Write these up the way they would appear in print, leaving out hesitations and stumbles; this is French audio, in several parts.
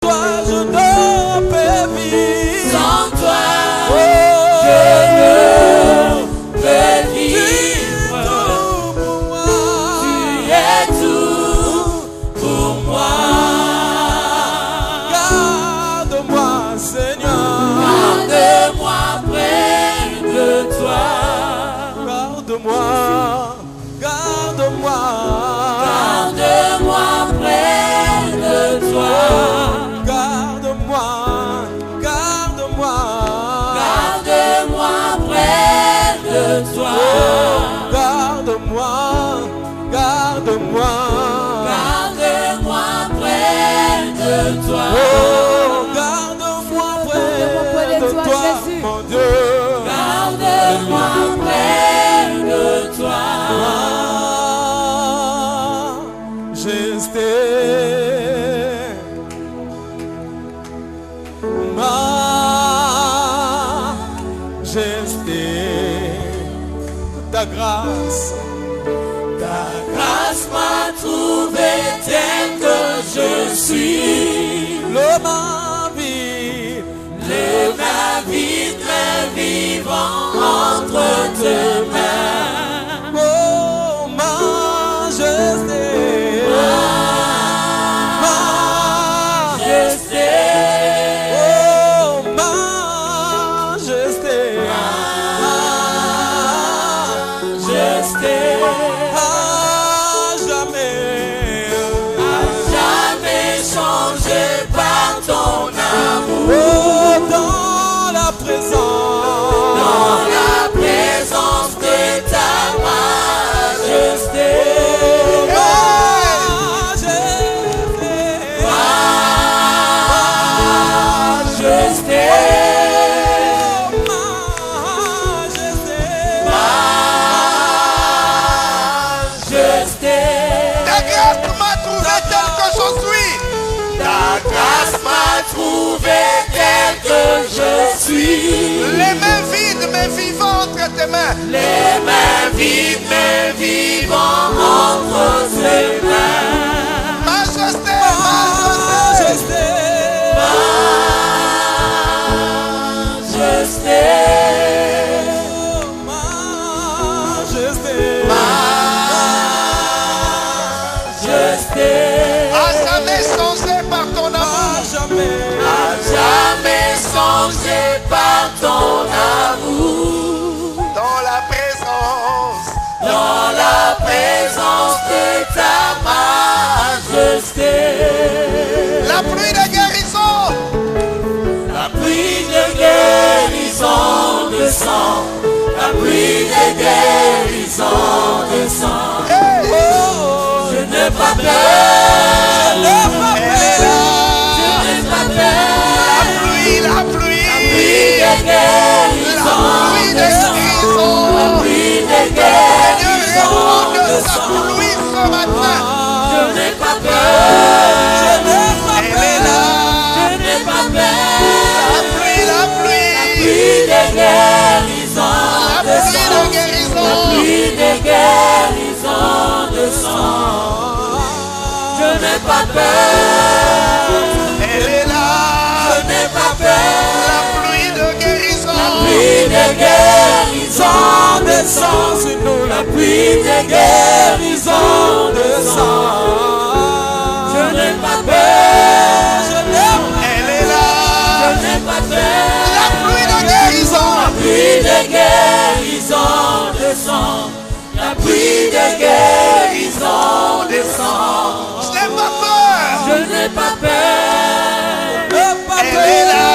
toi, je ne peux vivre. Sans toi, Oh, je ne peux vivre. Tu es tout pour moi. Garde-moi, Seigneur. Garde-moi près de toi. Garde-moi, garde-moi. Garde-moi près de toi. Garde-moi, garde-moi. Garde-moi près de toi. Garde-moi, garde-moi. Garde-moi près de toi. Oh, garde-moi près de toi, Jésus. mon Dieu. Garde-moi près de toi. Majesté, majesté, ta grâce Grâce m'a trouvé tel que je suis. le ma vie, très vivant entre tes mains. oh majesté, Majesté, oh majesté, majesté, à jamais, jamais changé par ton amour. oh dans la présence, Dans la présence de ta majesté. Majesté, majesté. Ta grâce m'a trouvé tel que je suis. Ta grâce m'a trouvé tel que je suis. Les mains vides mais vivants entre tes mains. Les mains vides, mais vivants entre tes mains. Majesté, majesté. Majesté, majesté. À jamais changé par ton amour. À jamais changé par ton amour. Dans la présence de ta majesté. La pluie de guérison. La pluie de guérison descend. La pluie de guérison descend. Hey. Je n'ai pas peur. Elle est là. Je n'ai pas peur. La pluie. La pluie de guérison descend. La pluie de guérison descend. Pluie ce matin. Je n'ai pas peur. Elle est là. Je n'ai pas peur. La pluie. La pluie de guérison descend. La pluie de guérison descend. Je n'ai pas peur. Elle est là. Je n'ai pas peur. La pluie de guérison. La pluie de guérison descend sur nous. La pluie de guérison descend. Je n'ai pas peur. Elle est là. Je n'ai pas peur. La pluie de guérison. La pluie de guérison descend. La pluie de guérison descend. Je n'ai pas peur. Je n'ai pas peur. Elle est là.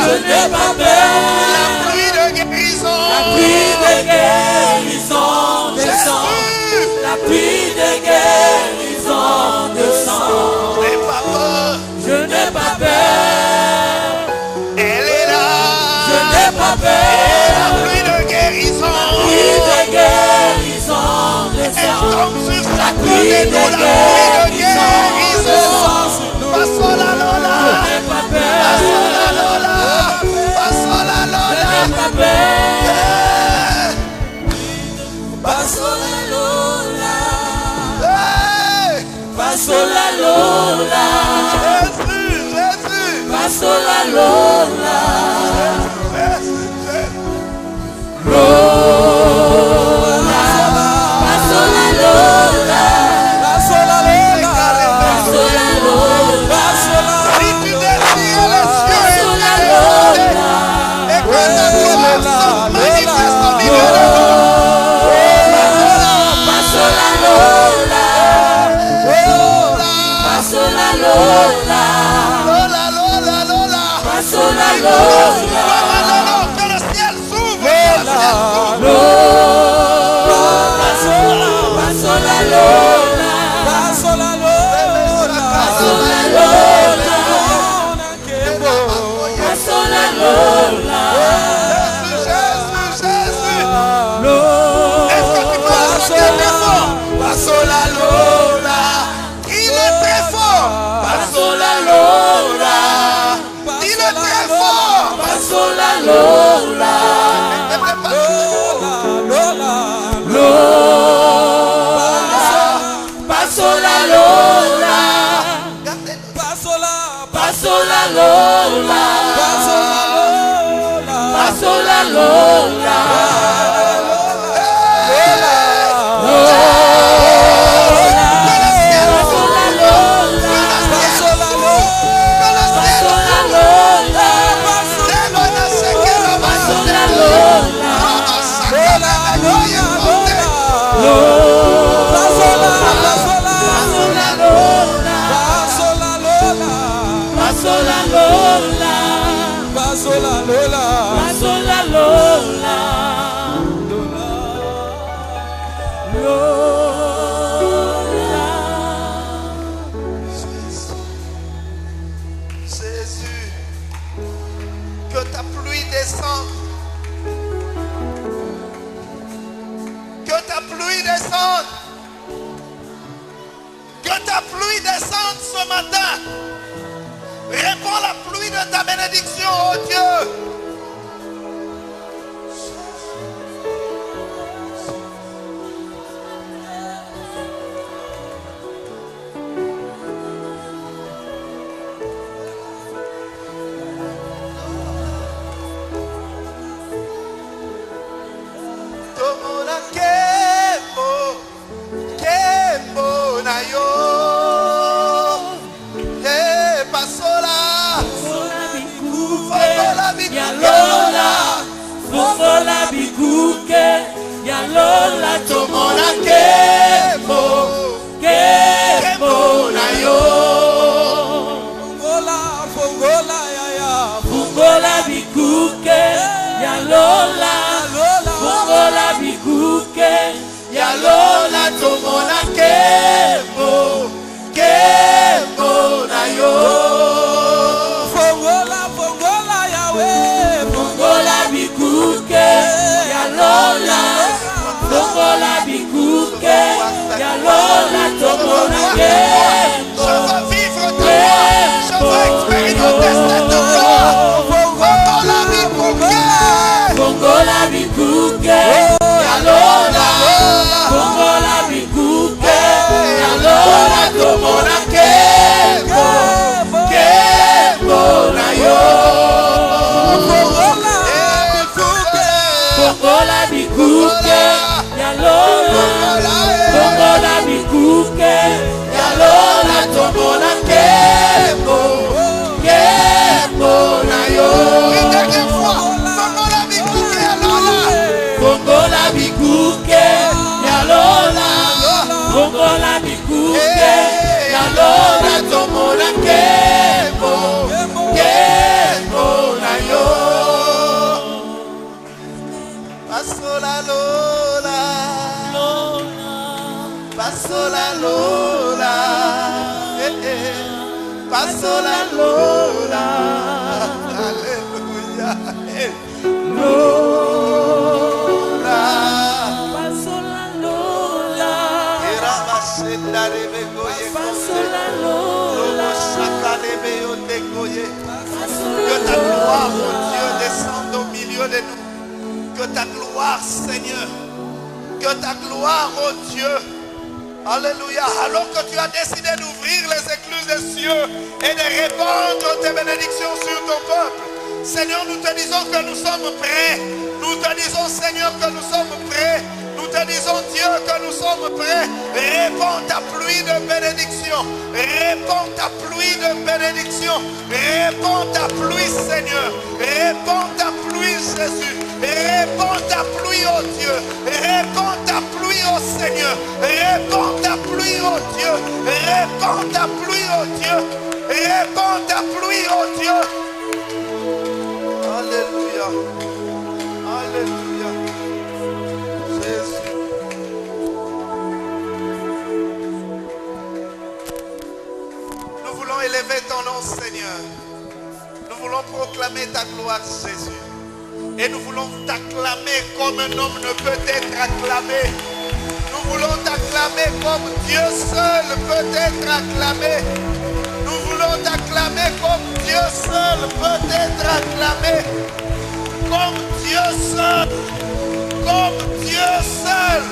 Je n'ai pas peur. La pluie de guérison. La pluie de guérison descend. Jésus. La pluie de guérison descend. Je n'ai pas peur. Je n'ai pas peur. Elle est là. Je n'ai pas peur. La pluie de guérison. La pluie de guérison Elle descend. tombe sur La chacun pluie de de nous. La pluie de guérison guérison. Passola Lola. Je n'ai pas peur. Passola Lola. Passola Je Lola. n'ai pas peur. Yeah. Passola Lola. Hey. Passola Lola. Jésus, Jésus. Pasola Lola. Que le ciel s'ouvre. Réponds la pluie de ta bénédiction, oh Dieu. Lola tomona kemo na yo. Fungola yaya. Fungola bikuke ya Lola. Fungola bikuke ya Lola tomona kemo na yo. Fungola yawe. Fungola bikuke ya Lola. Fungola bikuke ya Lola tomona kemo. Je veux vivre ta gloire. Je veux expérimenter cette gloire. Fungola bikuke. Fungola bikuke ya Lola. Fungola bikuke ya Lola tomona kemo na yo. Fungola bikuke ya Lola. Fungola bikuke ya Lola tomona kemo na yo. Une dernière fois. Fungola bikuke ya Lola. Fungola bikuke ya Lola. Fungola bikuke ya Lola tomona kemo na yo. Pasola Lola. Pasola Lola. Pasola Lola. Alléluia. Lola. Pasola Lola. Pasola Lola. Que ta gloire, mon Dieu, descende au milieu de nous. Que ta gloire, Seigneur. Que ta gloire, oh Dieu. Alléluia. Alors que tu as décidé d'ouvrir les écluses des cieux et de répandre tes bénédictions sur ton peuple. Seigneur, nous te disons que nous sommes prêts. Nous te disons, Seigneur, que nous sommes prêts. Nous te disons, Dieu, que nous sommes prêts. Répands ta pluie de bénédiction. Répands ta pluie de bénédiction. Répands ta pluie, Seigneur. Répands ta pluie, Jésus. Répands ta pluie, oh Dieu. Répands ta pluie, oh Seigneur. Répands ta pluie, oh Dieu. Répands ta pluie, oh Dieu. Répands ta pluie, oh Dieu. Alléluia. Alléluia. Jésus. Nous voulons élever ton nom, Seigneur. Nous voulons proclamer ta gloire, Jésus. Et nous voulons t'acclamer comme un homme ne peut être acclamé. Nous voulons t'acclamer comme Dieu seul peut être acclamé. Nous voulons t'acclamer comme Dieu seul peut être acclamé. Comme Dieu seul. Comme Dieu seul.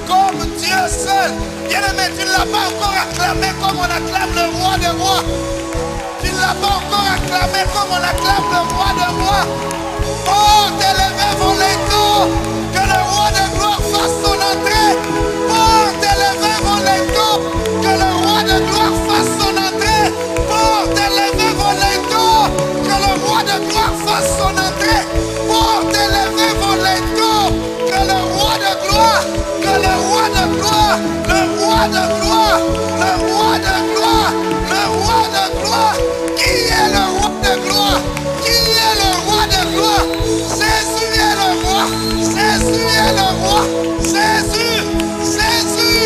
Comme Dieu seul. Bien-aimé, tu ne l'as pas encore acclamé comme on acclame le roi des rois. Tu ne l'as pas encore acclamé comme on acclame le roi des rois. Porte élevé vos linteaux, que le roi de gloire fasse son entrée. Porte élevé vos linteaux, que le roi de gloire fasse son entrée. Porte élevé vos linteaux, que le roi de gloire fasse son entrée. Porte élevé vos linteaux, que le roi de gloire, que le roi de gloire, le roi de gloire, le roi de gloire, le roi de gloire. Qui est le roi de gloire? Qui est le roi de gloire? Jésus est le roi. Jésus est le roi. Jésus, Jésus,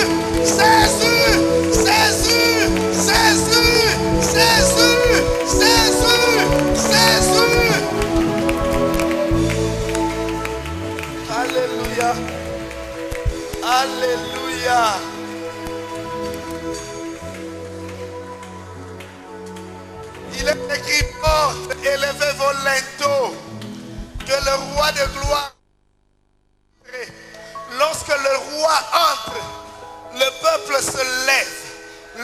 Jésus, Jésus, Jésus, Jésus, Jésus, Jésus. Alléluia. Alléluia. Il est écrit, porte, élevez vos linteaux, que le roi de gloire entre. Lorsque le roi entre, le peuple se lève.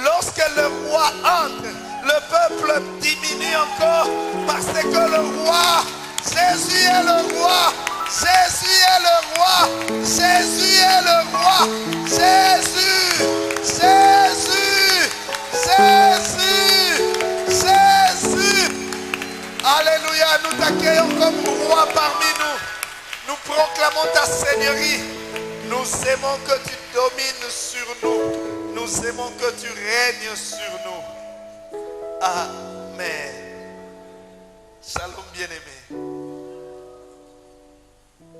Lorsque le roi entre, le peuple diminue encore, parce que le roi, Jésus est le roi, Jésus est le roi, Jésus est le roi, Jésus, Jésus, Jésus, Jésus. Alléluia, nous t'accueillons comme roi parmi nous. Nous proclamons ta seigneurie. Nous aimons que tu domines sur nous. Nous aimons que tu règnes sur nous. Amen. Shalom bien-aimé.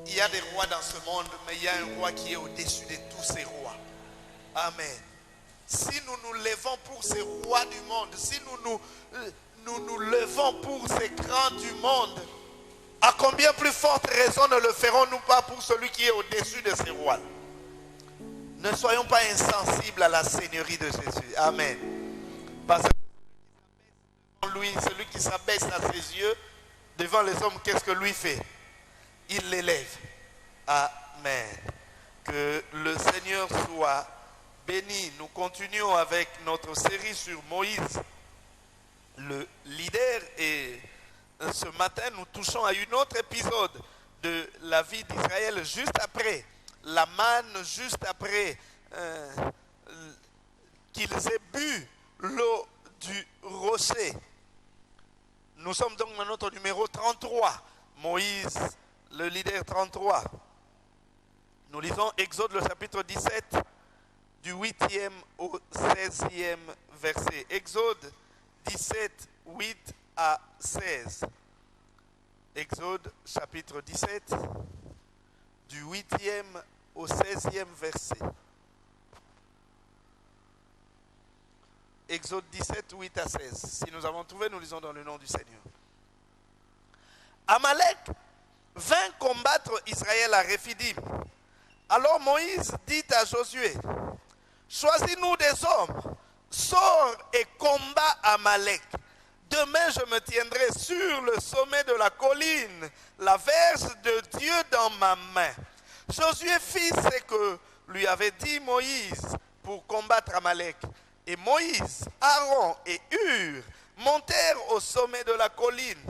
Il y a des rois dans ce monde, mais il y a un roi qui est au-dessus de tous ces rois. Amen. Si nous nous levons pour ces rois du monde, si nous nous levons pour ces grands du monde, à combien plus forte raison ne le ferons-nous pas pour celui qui est au-dessus de ces rois? Ne soyons pas insensibles à la seigneurie de Jésus. Amen. Parce que celui qui s'abaisse à ses yeux devant les hommes, qu'est-ce que lui fait? Il l'élève. Amen. Que le Seigneur soit béni. Nous continuons avec notre série sur Moïse, le leader, et ce matin nous touchons à un autre épisode de la vie d'Israël, juste après la manne, juste après qu'ils aient bu l'eau du rocher. Nous sommes donc dans notre numéro 33, Moïse, le leader 33. Nous lisons Exode le chapitre 17, du 8e au 16e verset. Exode 17, 8 à 16. Exode chapitre 17, du 8e au 16e verset. Exode 17, 8 à 16. Si nous avons trouvé, nous lisons dans le nom du Seigneur. Amalek vint combattre Israël à Réphidim. Alors Moïse dit à Josué, choisis-nous des hommes, sors et combat Amalek. Demain je me tiendrai sur le sommet de la colline, la verge de Dieu dans ma main. Josué fit ce que lui avait dit Moïse, pour combattre Amalek. Et Moïse, Aaron et Hur montèrent au sommet de la colline.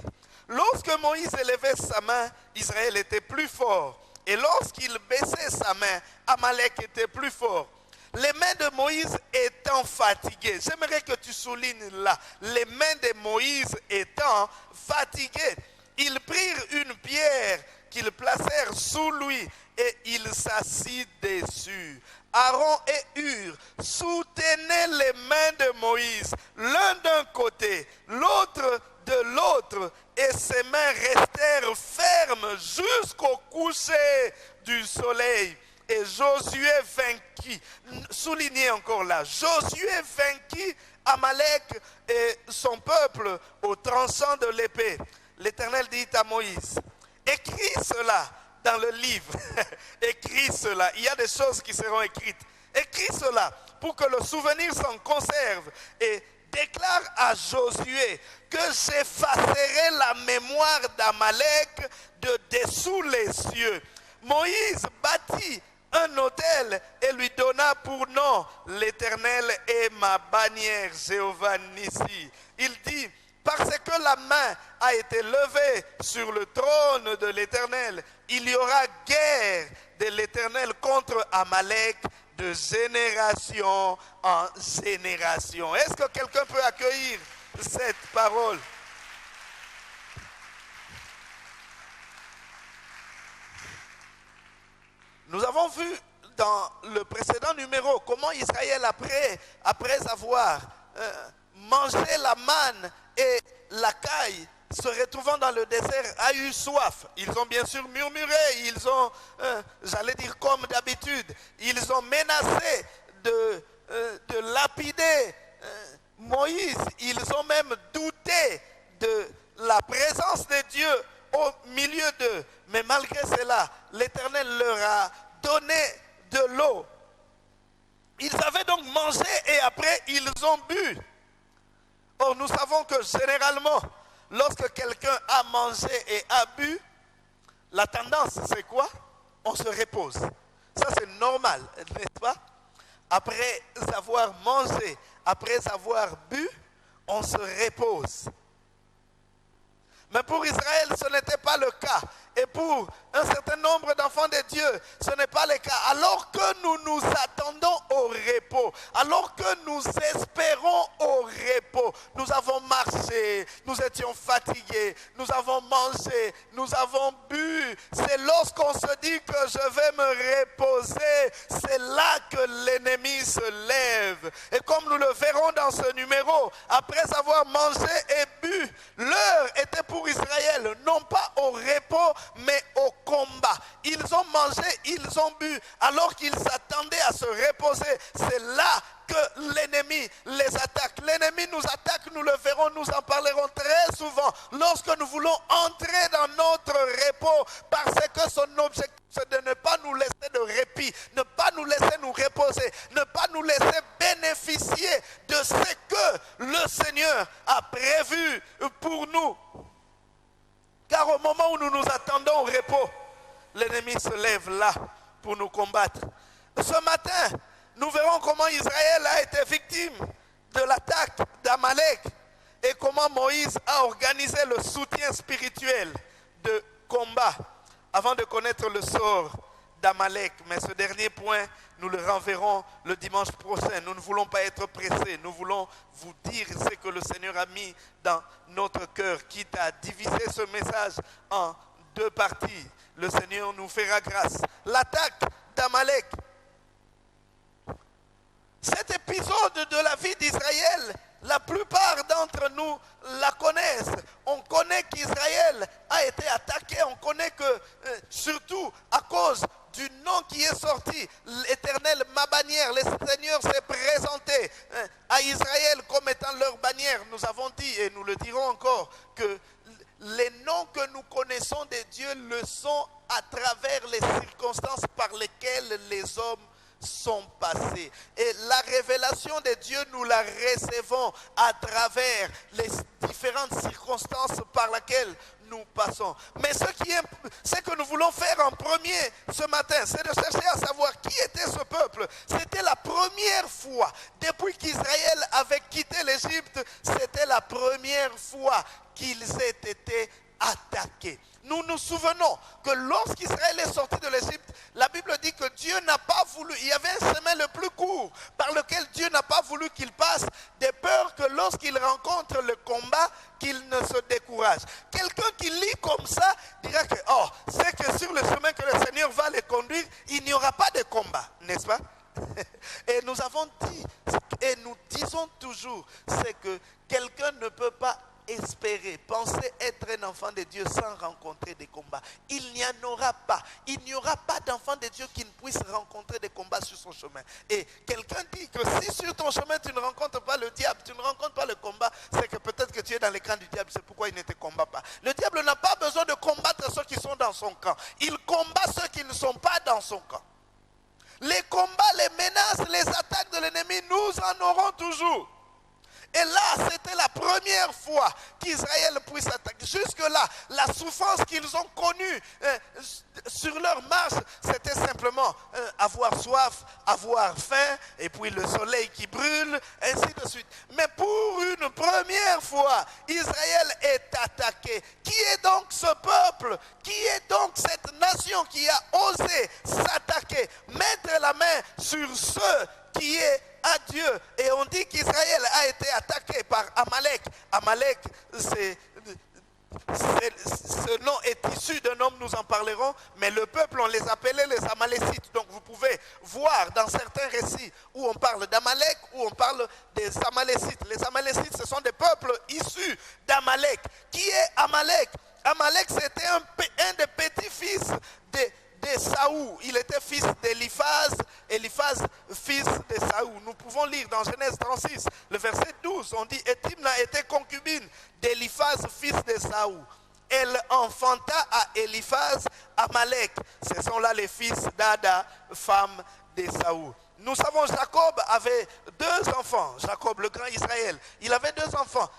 Lorsque Moïse élevait sa main, Israël était plus fort. Et lorsqu'il baissait sa main, Amalek était plus fort. Les mains de Moïse étant fatiguées. J'aimerais que tu soulignes là. Les mains de Moïse étant fatiguées. Ils prirent une pierre qu'ils placèrent sous lui et il s'assit dessus. Aaron et Hur soutenaient les mains de Moïse, l'un d'un côté, l'autre de l'autre, et ses mains restèrent fermes jusqu'au coucher du soleil. Et Josué vainquit, soulignez encore là, Josué vainquit Amalek et son peuple au tranchant de l'épée. L'Éternel dit à Moïse, écris cela dans le livre, écris cela, il y a des choses qui seront écrites, écris cela pour que le souvenir s'en conserve et déclare à Josué que j'effacerai la mémoire d'Amalek de dessous les cieux. Moïse bâtit un autel et lui donna pour nom l'Éternel est ma bannière, Jéhovah Nissi. Il dit, parce que la main a été levée sur le trône de l'Éternel, il y aura guerre de l'Éternel contre Amalek de génération en génération. Est-ce que quelqu'un peut accueillir cette parole? Nous avons vu dans le précédent numéro comment Israël, après avoir mangé la manne et la caille, se retrouvant dans le désert, a eu soif. Ils ont bien sûr murmuré, ils ont, j'allais dire comme d'habitude, ils ont menacé de lapider Moïse. Ils ont même douté de la présence de Dieu au milieu d'eux. Mais malgré cela, l'Éternel leur a donné de l'eau. Ils avaient donc mangé et après ils ont bu. Or nous savons que généralement, lorsque quelqu'un a mangé et a bu, la tendance c'est quoi? On se repose. Ça c'est normal, n'est-ce pas? Après avoir mangé, après avoir bu, on se repose. Mais pour Israël, ce n'était pas le cas. Et pour un certain nombre d'enfants de Dieu, ce n'est pas le cas. Alors que nous nous attendons au repos, alors que nous espérons au repos, nous avons marché, nous étions fatigués, nous avons mangé, nous avons bu. C'est lorsqu'on se dit que je vais me reposer, c'est là que l'ennemi se lève. Et comme nous le verrons dans ce numéro, après avoir mangé et bu, l'heure était pour Israël, non pas au repos, mais au combat. Ils ont mangé, ils ont bu, alors qu'ils s'attendaient à se reposer. C'est là que l'ennemi les attaque. L'ennemi nous attaque, nous le verrons, nous en parlerons très souvent. Lorsque nous voulons entrer dans notre repos, parce que son objectif c'est de ne pas nous laisser de répit, ne pas nous laisser nous reposer, ne pas nous laisser bénéficier de ce que le Seigneur a prévu pour nous. Car au moment où nous nous attendons au repos, l'ennemi se lève là pour nous combattre. Ce matin, nous verrons comment Israël a été victime de l'attaque d'Amalek et comment Moïse a organisé le soutien spirituel de combat avant de connaître le sort d'Amalek. Mais ce dernier point, nous le renverrons le dimanche prochain. Nous ne voulons pas être pressés. Nous voulons vous dire ce que le Seigneur a mis dans notre cœur, quitte à diviser ce message en deux parties. Le Seigneur nous fera grâce. L'attaque d'Amalek. Cet épisode de la vie d'Israël, la plupart d'entre nous la connaissent. On connaît qu'Israël a été attaqué. On connaît que, surtout à cause du nom qui est sorti, l'Éternel, ma bannière, le Seigneur s'est présenté à Israël comme étant leur bannière. Nous avons dit, et nous le dirons encore, que les noms que nous connaissons de Dieu le sont à travers les circonstances par lesquelles les hommes sont passés. Et la révélation de Dieu, nous la recevons à travers les différentes circonstances par lesquelles nous passons. Mais ce que nous voulons faire en premier ce matin, c'est de chercher à savoir qui était ce peuple. C'était la première fois, depuis qu'Israël avait quitté l'Égypte, c'était la première fois qu'ils aient été attaqués. Nous nous souvenons que lorsqu'Israël est sorti de l'Égypte, la Bible dit que Dieu n'a pas voulu, il y avait un chemin le plus court par lequel Dieu n'a pas voulu qu'il passe, de peur que lorsqu'il rencontre le combat, qu'il ne se décourage. Quelqu'un qui lit comme ça dira que, oh, c'est que sur le chemin que le Seigneur va les conduire, il n'y aura pas de combat, n'est-ce pas? Et nous avons dit, et nous disons toujours, c'est que quelqu'un ne peut pas espérer, penser être un enfant de Dieu sans rencontrer des combats. Il n'y en aura pas. Il n'y aura pas d'enfant de Dieu qui ne puisse rencontrer des combats sur son chemin. Et quelqu'un dit que si sur ton chemin tu ne rencontres pas le diable, tu ne rencontres pas le combat, c'est que peut-être que tu es dans les camps du diable, c'est pourquoi il ne te combat pas. Le diable n'a pas besoin de combattre ceux qui sont dans son camp. Il combat ceux qui ne sont pas dans son camp. Les combats, les menaces, les attaques de l'ennemi, nous en aurons toujours. Et là, c'était la première fois qu'Israël puisse attaquer. Jusque-là, la souffrance qu'ils ont connue sur leur marche, c'était simplement avoir soif, avoir faim, et puis le soleil qui brûle, ainsi de suite. Mais pour une première fois, Israël est attaqué. Qui est donc ce peuple? Qui est donc cette nation qui a osé s'attaquer, mettre la main sur ceux qui est à Dieu? Et on dit qu'Israël a été attaqué par Amalek. Amalek, ce nom est issu d'un homme, nous en parlerons, mais le peuple, on les appelait les Amalécites. Donc vous pouvez voir dans certains récits où on parle d'Amalek, où on parle des Amalécites. Les Amalécites, ce sont des peuples issus d'Amalek. Qui est Amalek? Amalek, c'était un des petits-fils de Saoul. Il était fils d'Éliphaz, Éliphaz fils de Saoul. Nous pouvons lire dans Genèse 36, le verset 12, on dit, et Timna était concubine d'Éliphaz fils de Saoul. Elle enfanta à Éliphaz Amalek. Ce sont là les fils d'Ada, femme de Saoul. Nous savons Jacob avait deux enfants. Jacob, le grand Israël, il avait deux enfants.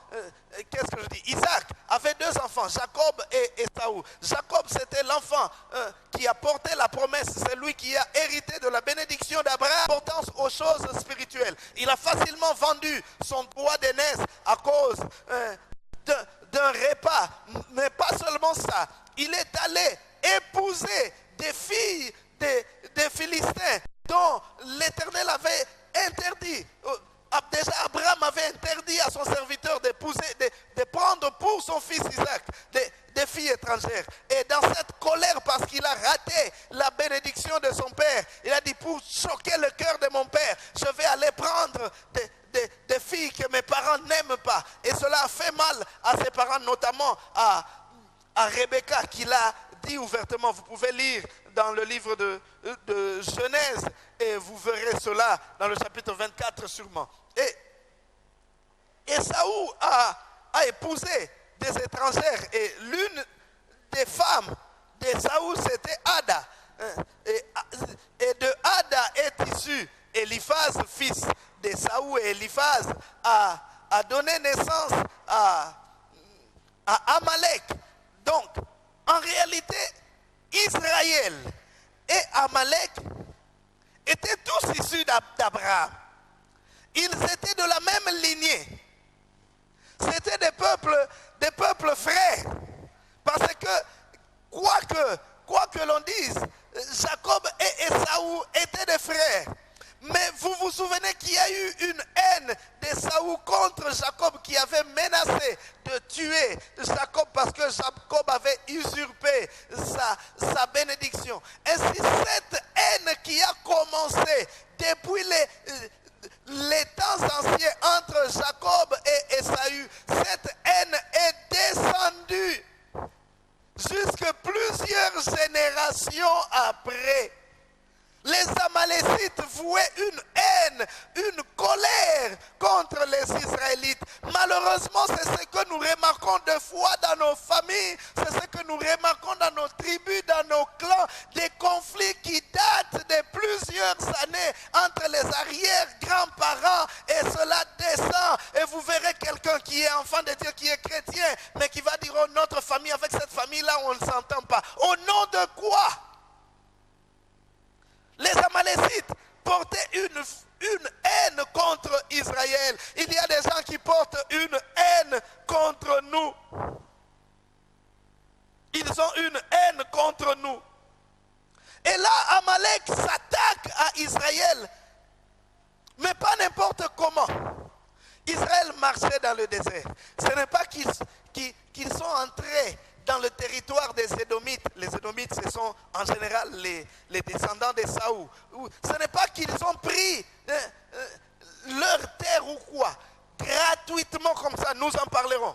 Qu'est-ce que je dis? Isaac avait deux enfants, Jacob et Ésaü. Jacob, c'était l'enfant qui a porté la promesse. C'est lui qui a hérité de la bénédiction d'Abraham. Importance aux choses spirituelles. Il a facilement vendu son droit d'aînesse à cause d'un repas. Mais pas seulement ça. Il est allé épouser des filles des Philistins, dont l'Éternel avait interdit. Déjà Abraham avait interdit à son serviteur d'épouser, de prendre pour son fils Isaac des filles étrangères. Et dans cette colère, parce qu'il a raté la bénédiction de son père, il a dit, pour choquer le cœur de mon père, je vais aller prendre des filles que mes parents n'aiment pas. Et cela a fait mal à ses parents, notamment à Rebecca, qui l'a dit ouvertement. Vous pouvez lire dans le livre de Genèse et vous verrez cela dans le chapitre 24 sûrement. Et Ésaü a épousé des étrangères et l'une des femmes d'Ésaü c'était Ada. Et de Ada est issu Éliphaz, fils d'Ésaü, et Éliphaz a donné naissance à Amalek. Donc, en réalité, Israël et Amalek étaient tous issus d'Abraham. Ils étaient de la même lignée. C'était des peuples frères. Parce que, quoi que l'on dise, Jacob et Ésaü étaient des frères. Mais vous vous souvenez qu'il y a eu une haine d'Ésaü contre Jacob qui avait menacé de tuer Jacob parce que Jacob avait usurpé sa bénédiction. Ainsi, cette haine qui a commencé depuis les temps anciens entre Jacob et Ésaü, cette haine est descendue jusque plusieurs générations après. Les Amalécites vouaient une haine, une colère contre les Israélites. Malheureusement, c'est ce que nous remarquons de fois dans nos familles, c'est ce que nous remarquons dans nos tribus, dans nos clans, des conflits qui datent de plusieurs plusieurs années entre les arrière-grands-parents et cela descend. Et vous verrez quelqu'un qui est enfant de Dieu, qui est chrétien, mais qui va dire, oh, notre famille, avec cette famille-là, on ne s'entend pas. Au nom de quoi? Les Amalécites portaient une haine contre Israël. Il y a des gens qui portent une haine contre nous. Ils ont une haine contre nous. Et là, Amalek s'attaque à Israël. Mais pas n'importe comment. Israël marchait dans le désert. Ce n'est pas qu'ils sont entrés dans le territoire des Édomites. Les Édomites, ce sont en général les descendants de Saoul. Ce n'est pas qu'ils ont pris leur terre ou quoi. Gratuitement comme ça, nous en parlerons.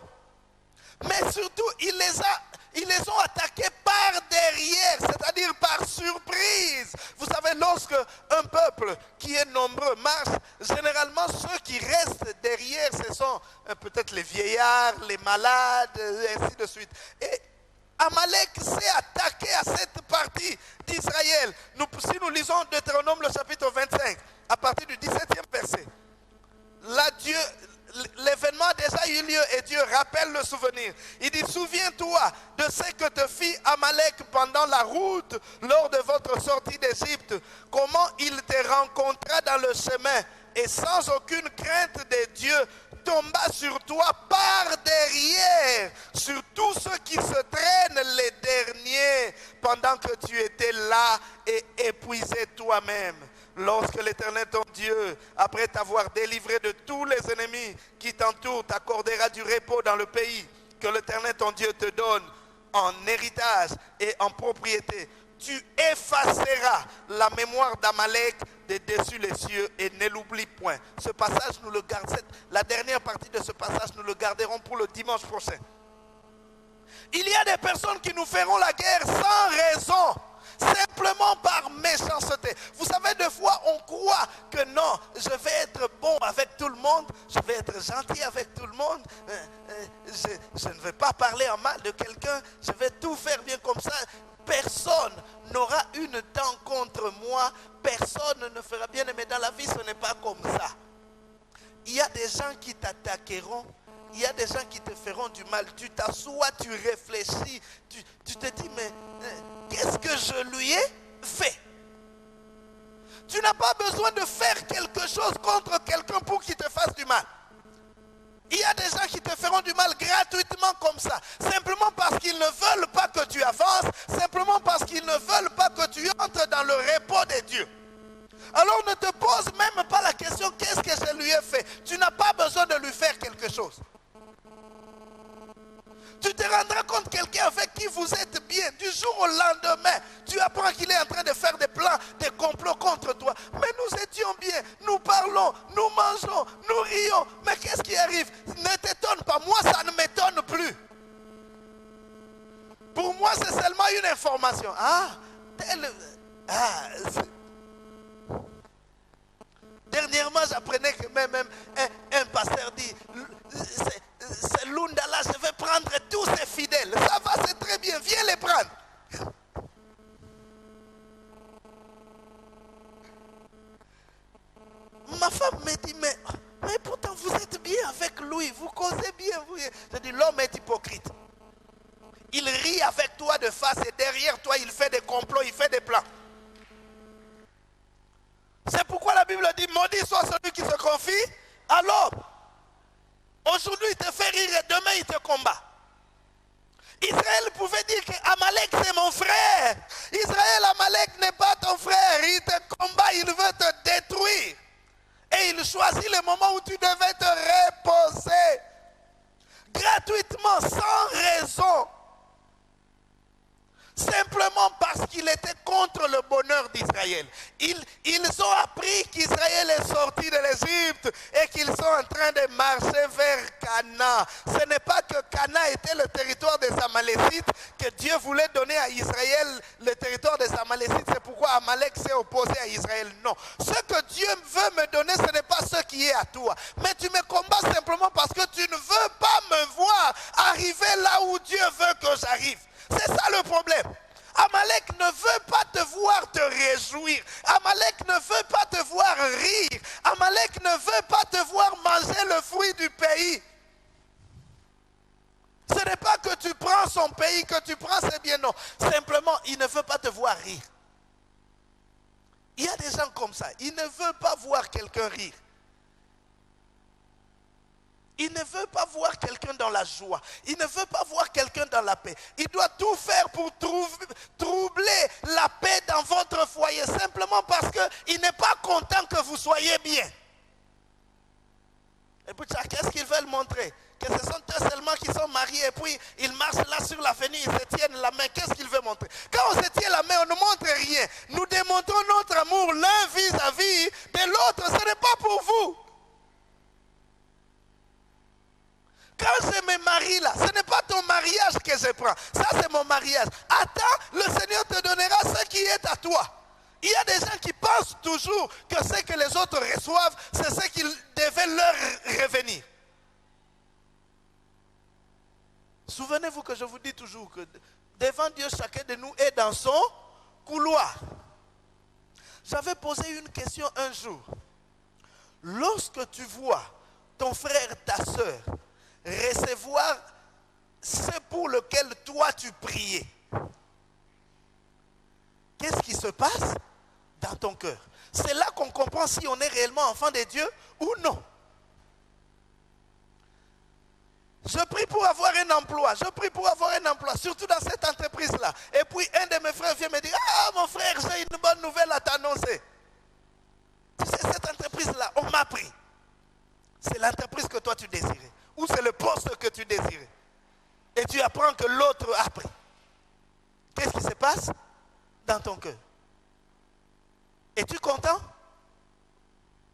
Mais surtout, ils les ont attaqués par derrière, c'est-à-dire par surprise. Vous savez, lorsque un peuple qui est nombreux marche, généralement ceux qui restent derrière, ce sont peut-être les vieillards, les malades, et ainsi de suite. Et Amalek s'est attaqué à cette partie d'Israël. Si nous lisons Deutéronome, le chapitre 25, à partir du 17e verset, là, l'événement a déjà eu lieu et Dieu rappelle le souvenir. Il dit, souviens-toi de ce que te fit Amalek pendant la route lors de votre sortie d'Égypte, comment il te rencontra dans le chemin et sans aucune crainte de Dieu tomba sur toi par derrière, sur tous ceux qui se traînent les derniers, pendant que tu étais là et épuisé toi-même. Lorsque l'Éternel ton Dieu, après t'avoir délivré de tous les ennemis qui t'entourent, t'accordera du repos dans le pays que l'Éternel ton Dieu te donne en héritage et en propriété, tu effaceras la mémoire d'Amalek de dessus les cieux et ne l'oublie point. Ce passage, nous le gardons, la dernière partie de ce passage, nous le garderons pour le dimanche prochain. Il y a des personnes qui nous feront la guerre sans raison, simplement par méchanceté. Vous savez, des fois, on croit que non, je vais être bon avec tout le monde, je vais être gentil avec tout le monde, je ne vais pas parler en mal de quelqu'un, je vais tout faire bien comme ça. Personne n'aura une dent contre moi, personne ne fera bien, mais dans la vie, ce n'est pas comme ça. Il y a des gens qui t'attaqueront. Il y a des gens qui te feront du mal. Tu t'assois, tu réfléchis, tu te dis, mais qu'est-ce que je lui ai fait? Tu n'as pas besoin de faire quelque chose contre quelqu'un pour qu'il te fasse du mal. Il y a des gens qui te feront du mal gratuitement comme ça, simplement parce qu'ils ne veulent pas que tu avances, simplement parce qu'ils ne veulent pas que tu entres dans le repos de Dieu. Alors ne te pose même pas la question, qu'est-ce que je lui ai fait? Tu n'as pas besoin de lui faire quelque chose. Tu te rendras compte, quelqu'un avec qui vous êtes bien, du jour au lendemain, tu apprends qu'il est en train de faire des plans, des complots contre toi. Mais nous étions bien, nous parlons, nous mangeons, nous rions. Mais qu'est-ce qui arrive? Ne t'étonne pas, moi ça ne m'étonne plus. Pour moi c'est seulement une information. Dernièrement j'apprenais que même un pasteur dit, c'est Lundala, je vais prendre tous ces fidèles. Ça va, c'est très bien, viens les prendre. Ma femme me dit, mais pourtant vous êtes bien avec lui, vous causez bien. Je dis, l'homme est hypocrite. Il rit avec toi de face et derrière toi il fait des complots, il fait des plans. C'est pourquoi la Bible dit, maudit soit celui qui se confie à l'homme. Aujourd'hui il te fait rire et demain il te combat. Israël pouvait dire que Amalek c'est mon frère. Israël, Amalek n'est pas ton frère. Il te combat, il veut te détruire. Et il choisit le moment où tu devais te reposer. Gratuitement, sans raison. Simplement parce qu'il était contre le bonheur d'Israël. Ils ont appris qu'Israël est sorti de l'Égypte et qu'ils sont en train de marcher vers Canaan. Ce n'est pas que Canaan était le territoire des Amalécites, que Dieu voulait donner à Israël le territoire des Amalécites. C'est pourquoi Amalek s'est opposé à Israël. Non. Ce que Dieu veut me donner, ce n'est pas ce qui est à toi. Mais tu me combats simplement parce que tu ne veux pas me voir arriver là où Dieu veut que j'arrive. C'est ça le problème. Amalek Amalek ne veut pas te voir te réjouir. Amalek ne veut pas te voir rire. Amalek ne veut pas te voir manger le fruit du pays. Ce n'est pas que tu prends son pays, que tu prends ses biens, non. Simplement, il ne veut pas te voir rire. Il y a des gens comme ça. Il ne veut pas voir quelqu'un rire. Il ne veut pas voir quelqu'un dans la joie. Il ne veut pas voir quelqu'un dans la paix. Il doit tout faire pour troubler la paix dans votre foyer. Simplement parce qu'il n'est pas content que vous soyez bien. Et puis, qu'est-ce qu'ils veulent montrer? Que ce sont eux seulement qui sont mariés. Et puis, ils marchent là sur l'avenue, ils se tiennent la main. Qu'est-ce qu'ils veulent montrer? Quand on se tient la main, on ne montre rien. Nous démontrons notre amour l'un vis-à-vis de l'autre. Ce n'est pas pour vous. Quand je me marie là, ce n'est pas ton mariage que je prends. Ça, c'est mon mariage. Attends, le Seigneur te donnera ce qui est à toi. Il y a des gens qui pensent toujours que ce que les autres reçoivent, c'est ce qui devait leur revenir. Souvenez-vous que je vous dis toujours que devant Dieu, chacun de nous est dans son couloir. J'avais posé une question un jour. Lorsque tu vois ton frère, ta soeur, recevoir ce pour lequel toi tu priais, qu'est-ce qui se passe dans ton cœur? C'est là qu'on comprend si on est réellement enfant de Dieu ou non. Je prie pour avoir un emploi, surtout dans cette entreprise-là. Et puis un de mes frères vient me dire, ah mon frère, j'ai une bonne nouvelle à t'annoncer. Tu sais, cette entreprise-là, on m'a pris. C'est l'entreprise que toi tu désirais. Ou c'est le poste que tu désirais. Et tu apprends que l'autre a pris. Qu'est-ce qui se passe dans ton cœur? Es-tu content?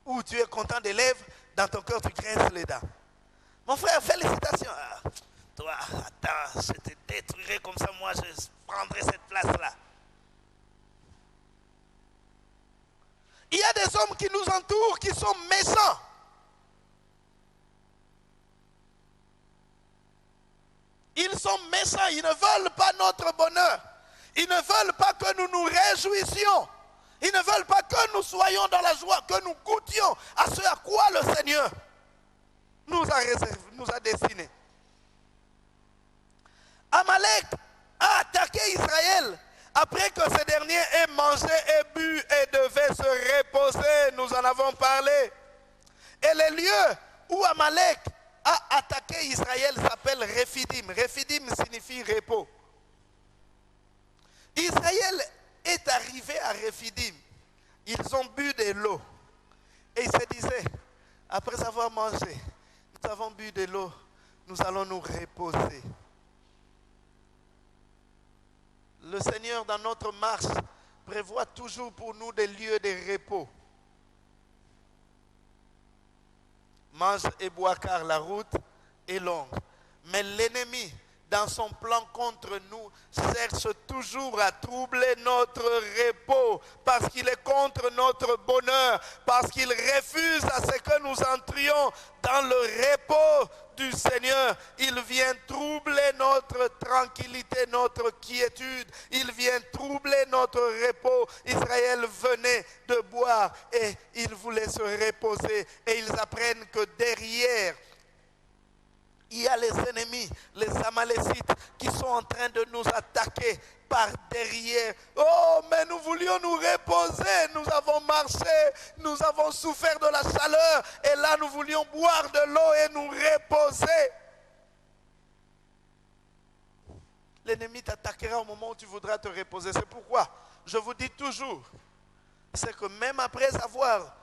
Ou tu es content des lèvres, dans ton cœur tu grinces les dents? Mon frère, félicitations. Ah, toi, attends, je te détruirai comme ça, moi je prendrai cette place-là. Il y a des hommes qui nous entourent, qui sont méchants. Ils sont méchants, ils ne veulent pas notre bonheur. Ils ne veulent pas que nous nous réjouissions. Ils ne veulent pas que nous soyons dans la joie, que nous goûtions à ce à quoi le Seigneur nous a réservé, nous a destiné. Amalek a attaqué Israël après que ce dernier ait mangé et bu et devait se reposer. Nous en avons parlé. Et le lieu où Amalek a attaqué Israël s'appelle Rephidim. Rephidim signifie repos. Israël est arrivé à Rephidim. Ils ont bu de l'eau. Et ils se disaient, après avoir mangé, nous avons bu de l'eau, nous allons nous reposer. Le Seigneur, dans notre marche, prévoit toujours pour nous des lieux de repos. Mange et bois car la route est longue. Mais l'ennemi, dans son plan contre nous, cherche toujours à troubler notre repos parce qu'il est contre notre bonheur, parce qu'il refuse à ce que nous entrions dans le repos du Seigneur. Il vient troubler notre tranquillité, notre quiétude. Il vient troubler notre repos. Israël venait de boire et il voulait se reposer. Et ils apprennent que derrière, il y a les ennemis, les Amalécites, qui sont en train de nous attaquer par derrière. Oh, mais nous voulions nous reposer. Nous avons marché, nous avons souffert de la chaleur. Et là, nous voulions boire de l'eau et nous reposer. L'ennemi t'attaquera au moment où tu voudras te reposer. C'est pourquoi je vous dis toujours, c'est que même après avoir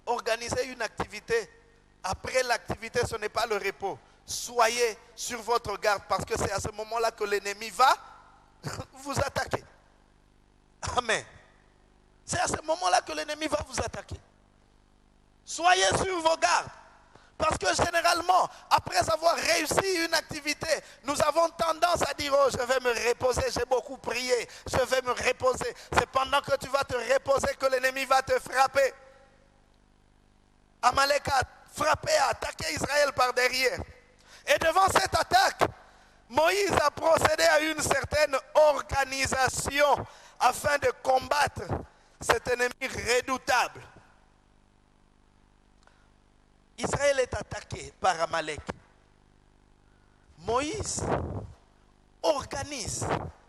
organisé une activité, après l'activité, ce n'est pas le repos. Soyez sur votre garde parce que c'est à ce moment-là que l'ennemi va vous attaquer. Amen. C'est à ce moment-là que l'ennemi va vous attaquer. Soyez sur vos gardes. Parce que généralement, après avoir réussi une activité, nous avons tendance à dire, oh, je vais me reposer, j'ai beaucoup prié, je vais me reposer. C'est pendant que tu vas te reposer que l'ennemi va te frapper. Amalek a frappé, a attaqué Israël par derrière. Et devant cette attaque, Moïse Moïse a procédé à une certaine organisation afin de combattre cet ennemi redoutable. Israël est attaqué par Amalek. Moïse organise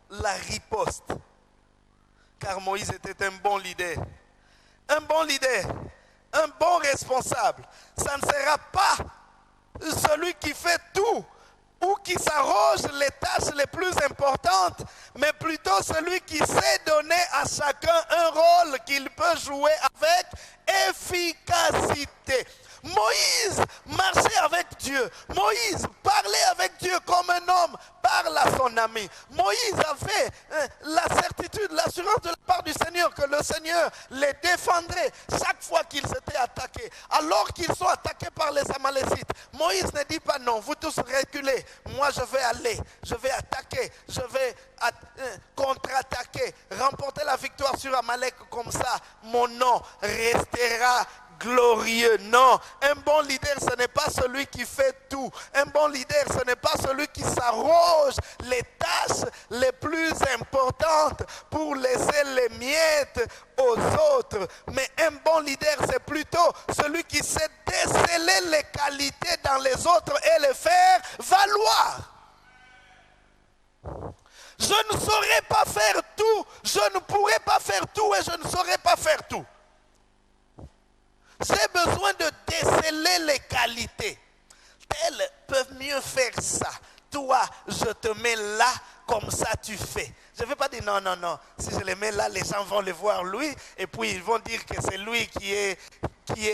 la riposte, car Moïse était un bon leader. Un bon leader, un bon responsable. Ça ne sera pas celui qui fait tout ou qui s'arroge les tâches les plus importantes, mais plutôt celui qui sait donner à chacun un rôle qu'il peut jouer avec efficacité. Moïse marchait avec Dieu. Moïse parlait avec Dieu comme un homme parle à son ami. Moïse avait la certitude, l'assurance de la part du Seigneur que le Seigneur les défendrait chaque fois qu'ils étaient attaqués. Alors qu'ils sont attaqués par les Amalécites, Moïse ne dit pas non, vous tous reculez. Moi je vais aller, je vais attaquer, je vais contre-attaquer, remporter la victoire sur Amalek, comme ça mon nom restera glorieux. Non, un bon leader, ce n'est pas celui qui fait tout. Un bon leader, ce n'est pas celui qui s'arroge les tâches les plus importantes pour laisser les miettes aux autres. Mais un bon leader, c'est plutôt celui qui sait déceler les qualités dans les autres et les faire valoir. Je ne saurais pas faire tout, je ne pourrais pas faire tout et je ne saurais pas faire tout. J'ai besoin de déceler les qualités. Elles peuvent mieux faire ça. Toi, je te mets là, comme ça tu fais. Je ne vais pas dire non, non, non. Si je les mets là, les gens vont le voir lui, et puis ils vont dire que c'est lui qui est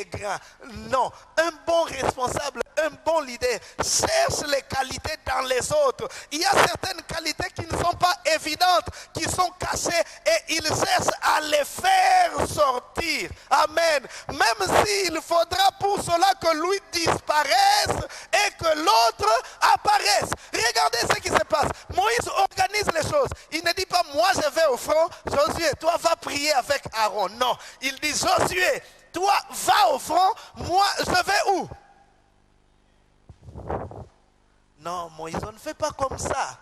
grand. Non, un bon responsable, un bon leader cherche les qualités dans les autres. Il y a certaines qualités qui ne sont pas évidentes, qui sont cachées, et il cherche à les faire sortir. Amen. Même s'il faudra pour cela que lui disparaisse et que l'autre apparaisse. Regardez ce qui se passe. Moïse organise les choses. Il ne dit pas moi je vais au front, Josué, toi va prier avec Aaron. Non, il dit Josué, toi, va au front, moi, je vais où? Non, Moïse, on ne fait pas comme ça.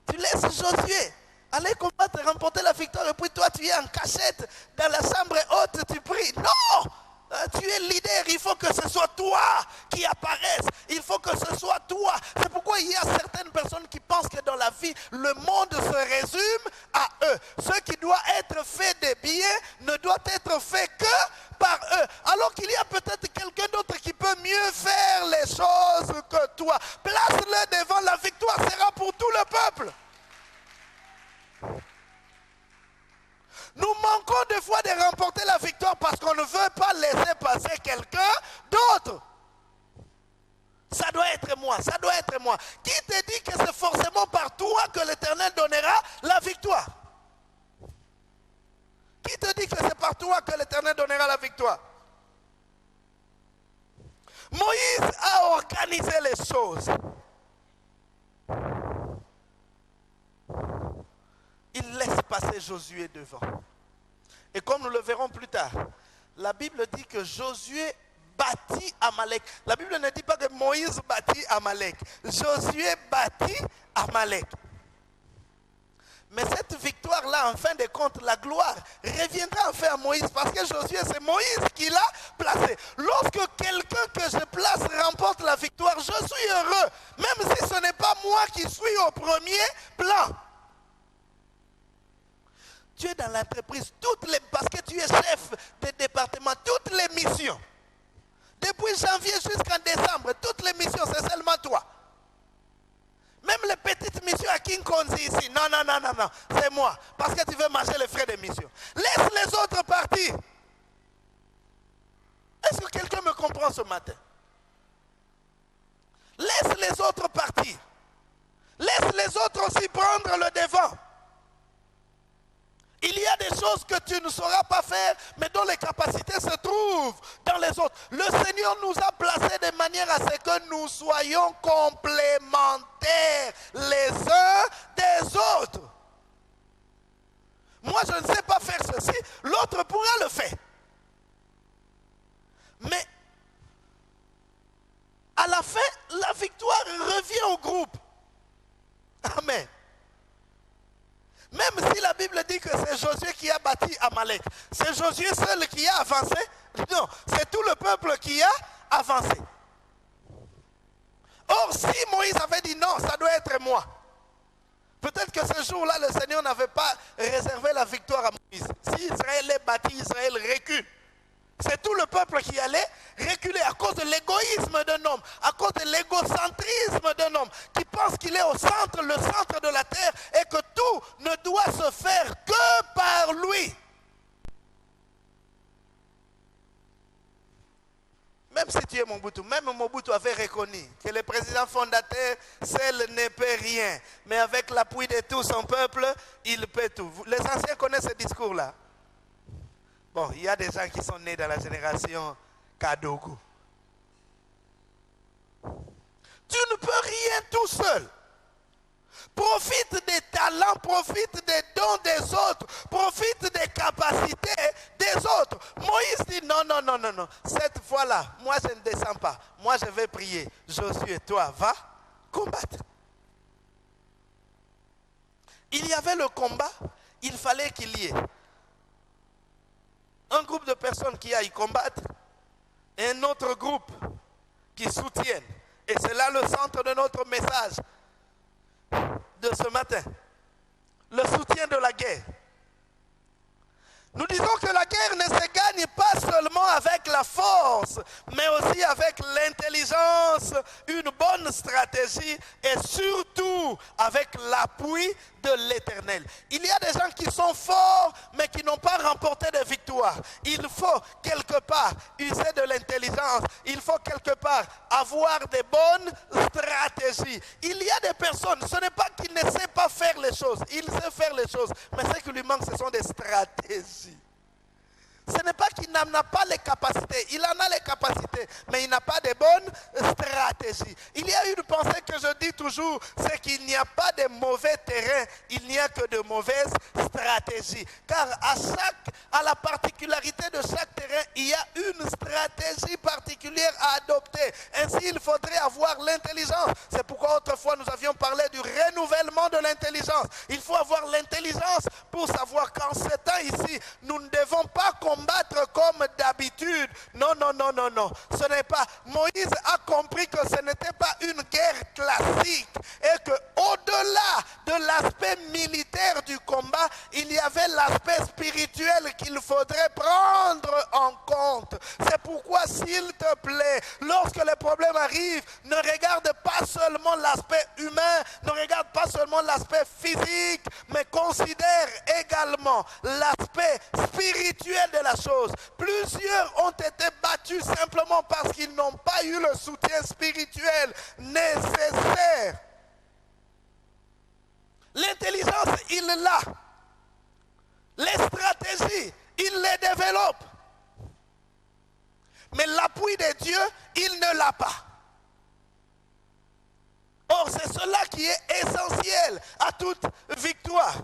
Tu laisses Josué aller combattre, remporter la victoire, et puis toi, tu es en cachette dans la chambre haute, tu pries. Non! Tu es leader, il faut que ce soit toi qui apparaisse. Il faut que ce soit toi. C'est pourquoi il y a certaines personnes qui pensent que dans la vie, le monde se résume à eux. Ce qui doit être fait de bien ne doit être fait que par eux. Alors qu'il y a peut-être quelqu'un d'autre qui peut mieux faire les choses que toi. Place-le devant, la victoire sera pour tout le peuple. Nous manquons des fois de remporter la victoire parce qu'on ne veut pas laisser passer quelqu'un d'autre. Ça doit être moi, ça doit être moi. Qui te dit que c'est forcément par toi que l'Éternel donnera la victoire? Qui te dit que c'est par toi que l'Éternel donnera la victoire? Moïse a organisé les choses. Il laisse passer Josué devant. Et comme nous le verrons plus tard, la Bible dit que Josué bâtit Amalek. La Bible ne dit pas que Moïse bâtit Amalek. Josué bâtit Amalek. Mais cette victoire-là, en fin de compte, la gloire reviendra en fait à Moïse. Parce que Josué, c'est Moïse qui l'a placé. Lorsque quelqu'un que je place remporte la victoire, je suis heureux. Même si ce n'est pas moi qui suis au premier plan. Tu es dans l'entreprise, parce que tu es chef de département, toutes les missions. Depuis janvier jusqu'en décembre, toutes les missions, c'est seulement toi. Même les petites missions à King Konzi ici, non, non, non, non, non, c'est moi. Parce que tu veux manger les frais des missions. Laisse les autres partir. Est-ce que quelqu'un me comprend ce matin? Laisse les autres partir. Laisse les autres aussi prendre le devant. Il y a des choses que tu ne sauras pas faire, mais dont les capacités se trouvent dans les autres. Le Seigneur nous a placés de manière à ce que nous soyons complémentaires les uns des autres. Moi, je ne sais pas faire ceci, l'autre pourra le faire. Mais à la fin, la victoire revient au groupe. humain. Même si la Bible dit que c'est Josué qui a bâti Amalek, c'est Josué seul qui a avancé. Non, c'est tout le peuple qui a avancé. Or, si Moïse avait dit non, ça doit être moi. Peut-être que ce jour-là, le Seigneur n'avait pas réservé la victoire à Moïse. Si Israël est bâti, Israël recule. C'est tout le peuple qui allait reculer à cause de l'égoïsme d'un homme, à cause de l'égocentrisme d'un homme qui pense qu'il est au centre, le centre de la terre et que tout ne doit se faire que par lui. Même si tu es Mobutu, même Mobutu avait reconnu que le président fondateur seul ne peut rien. Mais avec l'appui de tout son peuple, il peut tout. Les anciens connaissent ce discours-là. Bon, il y a des gens qui sont nés dans la génération Kadougou. Tu ne peux rien tout seul. Profite des talents, profite des dons des autres, profite des capacités des autres. Moïse dit non, non, non, non, non. Cette fois-là, moi je ne descends pas. Moi je vais prier. Josué, toi, va combattre. Il y avait le combat, il fallait qu'il y ait un groupe de personnes qui aillent combattre et un autre groupe qui soutiennent. Et c'est là le centre de notre message de ce matin. Le soutien de la guerre. Nous disons que la guerre ne se gagne pas seulement avec la force, mais aussi avec l'intelligence, une bonne stratégie et surtout avec l'appui de l'Éternel. Il y a des gens qui sont forts, mais qui n'ont pas remporté de victoire. Il faut quelque part user de l'intelligence. Il faut quelque part avoir des bonnes stratégies. Il y a des personnes, ce n'est pas qu'ils ne savent pas faire les choses. Ils savent faire les choses, mais ce qui lui manque, ce sont des stratégies. Ce n'est pas qu'il n'en a pas les capacités. Il en a les capacités, mais il n'a pas de bonnes stratégies. Il y a une pensée que je dis toujours, c'est qu'il n'y a pas de mauvais terrain, il n'y a que de mauvaises stratégies. Car à la particularité de chaque terrain, il y a une stratégie particulière à adopter. Ainsi, il faudrait avoir l'intelligence. C'est pourquoi autrefois nous avions parlé du renouvellement de l'intelligence. Il faut avoir l'intelligence pour savoir qu'en ce temps ici, nous ne devons pas combattre comme d'habitude. Non, non, non, non, non. Ce n'est pas. Moïse a compris que ce n'était pas une guerre classique et que au-delà de l'aspect militaire du combat, il y avait l'aspect spirituel qu'il faudrait prendre en compte. C'est pourquoi, s'il te plaît, lorsque les problèmes arrivent, ne regarde pas seulement l'aspect humain, ne regarde pas seulement l'aspect physique, mais considère également l'aspect spirituel de la chose. Plusieurs ont été battus simplement parce qu'ils n'ont pas eu le soutien spirituel nécessaire. L'intelligence, il l'a. Les stratégies, il les développe. Mais l'appui de Dieu, il ne l'a pas. Or, c'est cela qui est essentiel à toute victoire.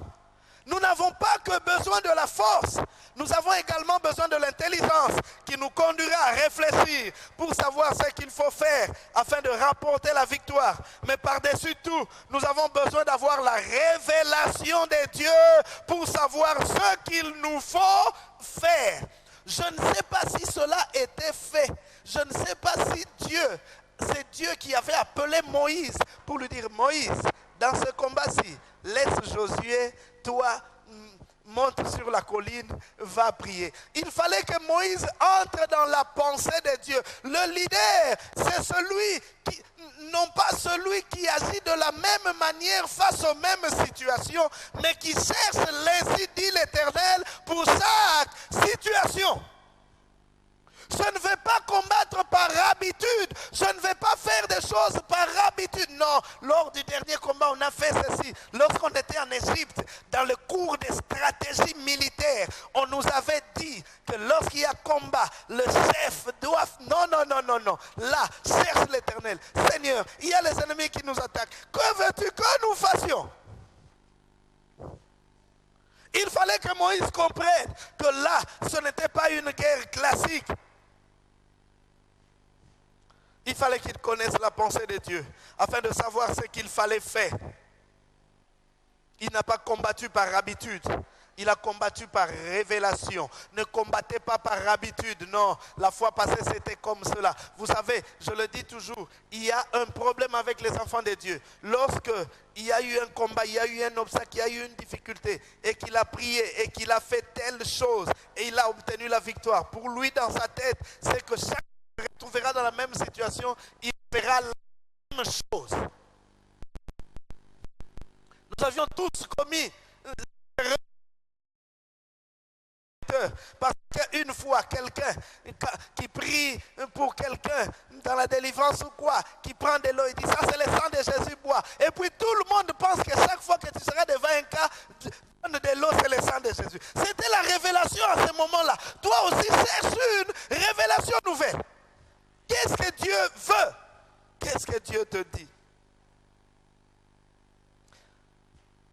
Nous n'avons pas que besoin de la force, nous avons également besoin de l'intelligence qui nous conduira à réfléchir pour savoir ce qu'il faut faire afin de remporter la victoire. Mais par-dessus tout, nous avons besoin d'avoir la révélation de Dieu pour savoir ce qu'il nous faut faire. Je ne sais pas si cela était fait. Je ne sais pas si c'est Dieu qui avait appelé Moïse pour lui dire, Moïse, dans ce combat-ci, laisse Josué, toi, monte sur la colline, va prier. Il fallait que Moïse entre dans la pensée de Dieu. Le leader, c'est celui qui, non pas celui qui agit de la même manière face aux mêmes situations, mais qui cherche l'ainsi dit l'Éternel pour chaque situation. Je ne vais pas combattre par habitude. Je ne vais pas faire des choses par habitude. Non, lors du dernier combat, on a fait ceci. Lorsqu'on était en Égypte, dans le cours des stratégies militaires, on nous avait dit que lorsqu'il y a combat, le chef doit... Non, non, non, non, non. Là, cherche l'Éternel. Seigneur, il y a les ennemis qui nous attaquent. Que veux-tu que nous fassions? Il fallait que Moïse comprenne que là, ce n'était pas une guerre classique. Il fallait qu'il connaisse la pensée de Dieu afin de savoir ce qu'il fallait faire. Il n'a pas combattu par habitude. Il a combattu par révélation. Ne combattez pas par habitude. Non, la fois passée, c'était comme cela. Vous savez, je le dis toujours, il y a un problème avec les enfants de Dieu. Lorsque il y a eu un combat, il y a eu un obstacle, il y a eu une difficulté, et qu'il a prié, et qu'il a fait telle chose, et il a obtenu la victoire. Pour lui, dans sa tête, c'est que chaque fois qu'il se retrouvera dans la même situation, il fera la même chose. Nous avions tous commis parce qu'une fois quelqu'un qui prie pour quelqu'un dans la délivrance ou quoi, qui prend de l'eau, il dit ça c'est le sang de Jésus, bois. Et puis tout le monde pense que chaque fois que tu seras devant un cas, donne de l'eau, c'est le sang de Jésus. C'était la révélation à ce moment-là. Toi aussi cherche une révélation nouvelle. Qu'est-ce que Dieu veut? Qu'est-ce que Dieu te dit?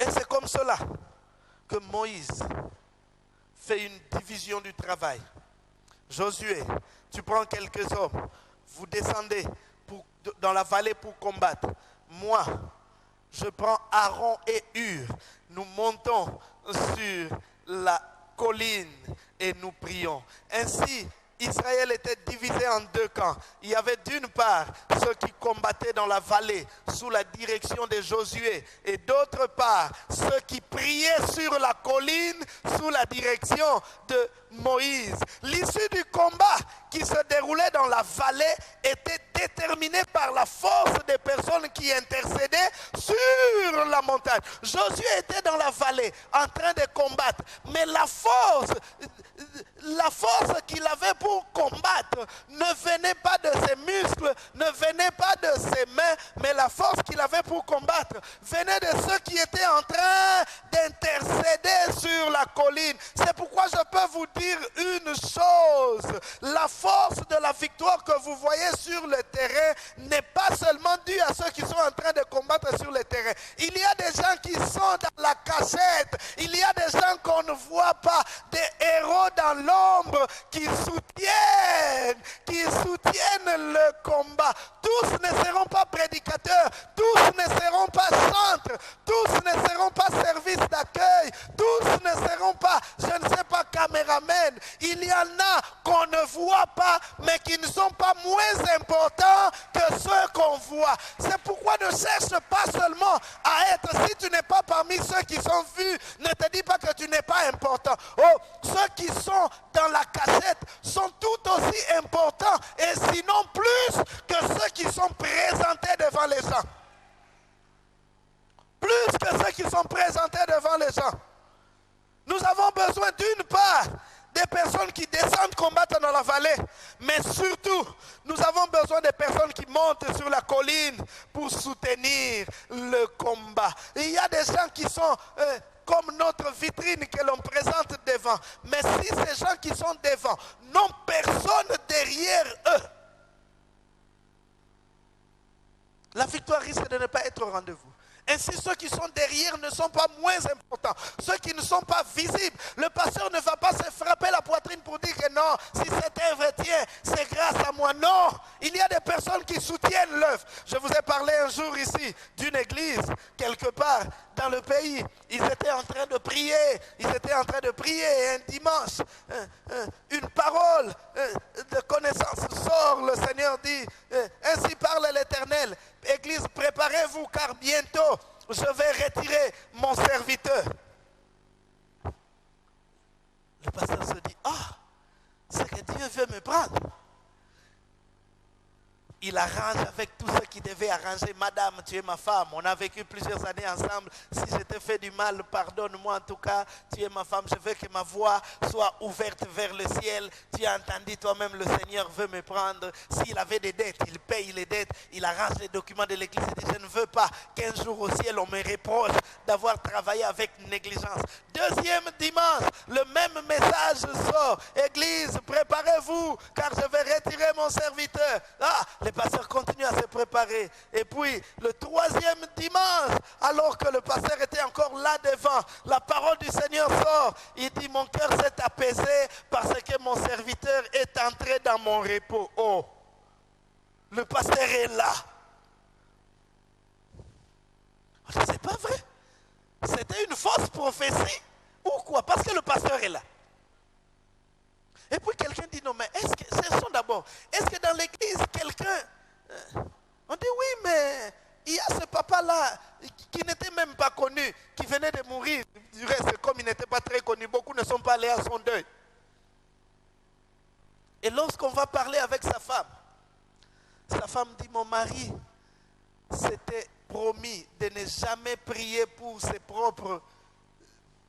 Et c'est comme cela que Moïse fait une division du travail. Josué, tu prends quelques hommes, vous descendez dans la vallée pour combattre. Moi, je prends Aaron et Hur. Nous montons sur la colline et nous prions. Ainsi, Israël était divisé en deux camps. Il y avait d'une part ceux qui combattaient dans la vallée sous la direction de Josué et d'autre part ceux qui priaient sur la colline sous la direction de Moïse. L'issue du combat qui se déroulait dans la vallée était déterminée par la force des personnes qui intercédaient sur la montagne. Josué était dans la vallée en train de combattre, mais la force qu'il avait pour combattre ne venait pas de ses muscles, ne venait pas de ses mains, mais la force qu'il avait pour combattre venait de ceux qui étaient en train d'intercéder sur la colline. C'est pourquoi je peux vous dire une chose: la force de la victoire que vous voyez sur le terrain n'est pas seulement due à ceux qui sont en train de combattre sur le terrain. Il y a des gens qui sont dans la cachette, il y a des gens qu'on ne voit pas, des héros dans l'ombre qui soutiennent le combat. Tous ne seront pas prédicateurs, tous ne seront pas chantres, tous ne seront pas service d'accueil, tous ne seront pas, je ne sais pas, caméramen. Il y en a qu'on ne voit pas, mais qui ne sont pas moins importants que ceux qu'on voit. C'est pourquoi ne cherche pas seulement à être, si tu n'es pas parmi ceux qui sont vus, ne te dis pas que tu n'es pas important. Oh, ceux qui sont dans la cachette sont tout aussi importants, et sinon plus que ceux qui sont présentés devant les gens. Plus que ceux qui sont présentés devant les gens. Nous avons besoin d'une part des personnes qui descendent combattre dans la vallée, mais surtout, nous avons besoin des personnes qui montent sur la colline pour soutenir le combat. Il y a des gens qui sont comme notre vitrine que l'on présente devant, mais si ces gens qui sont devant n'ont personne derrière eux, la victoire risque de ne pas être au rendez-vous. Ainsi, ceux qui sont derrière ne sont pas moins importants. Ceux qui ne sont pas visibles. Le pasteur ne va pas se frapper la poitrine pour dire que non, si cette œuvre tient, c'est grâce à moi. Non, il y a des personnes qui soutiennent l'œuvre. Je vous ai parlé un jour ici d'une église, quelque part dans le pays. Ils étaient en train de prier. Ils étaient en train de prier. Et un dimanche, une parole de connaissance sort. Le Seigneur dit, ainsi parle l'Éternel. Église, préparez-vous car bientôt je vais retirer mon serviteur. Le pasteur se dit, c'est que Dieu veut me prendre. Il arrange avec tous ceux qui devaient arranger. Madame, tu es ma femme. On a vécu plusieurs années ensemble. Si je t'ai fait du mal, pardonne-moi. En tout cas, tu es ma femme. Je veux que ma voix soit ouverte vers le ciel. Tu as entendu toi-même, le Seigneur veut me prendre. S'il avait des dettes, il paye les dettes. Il arrange les documents de l'église. Il dit, je ne veux pas qu'un jour au ciel, on me reproche d'avoir travaillé avec négligence. Deuxième dimanche, le même message sort. Église, préparez-vous, car je vais retirer mon serviteur. Les pasteurs continuent à se préparer. Et puis, le troisième dimanche, alors que le pasteur était encore là devant, la parole du Seigneur sort. Il dit, mon cœur s'est apaisé parce que mon serviteur est entré dans mon repos. Oh, le pasteur est là. C'est pas vrai. C'était fausse prophétie ou quoi? Parce que le pasteur est là. Et puis quelqu'un dit non, mais est-ce que, est-ce que dans l'église, quelqu'un... on dit oui, mais il y a ce papa-là qui n'était même pas connu, qui venait de mourir. Du reste, comme il n'était pas très connu, beaucoup ne sont pas allés à son deuil. Et lorsqu'on va parler avec sa femme dit, mon mari s'était promis de ne jamais prier pour ses propres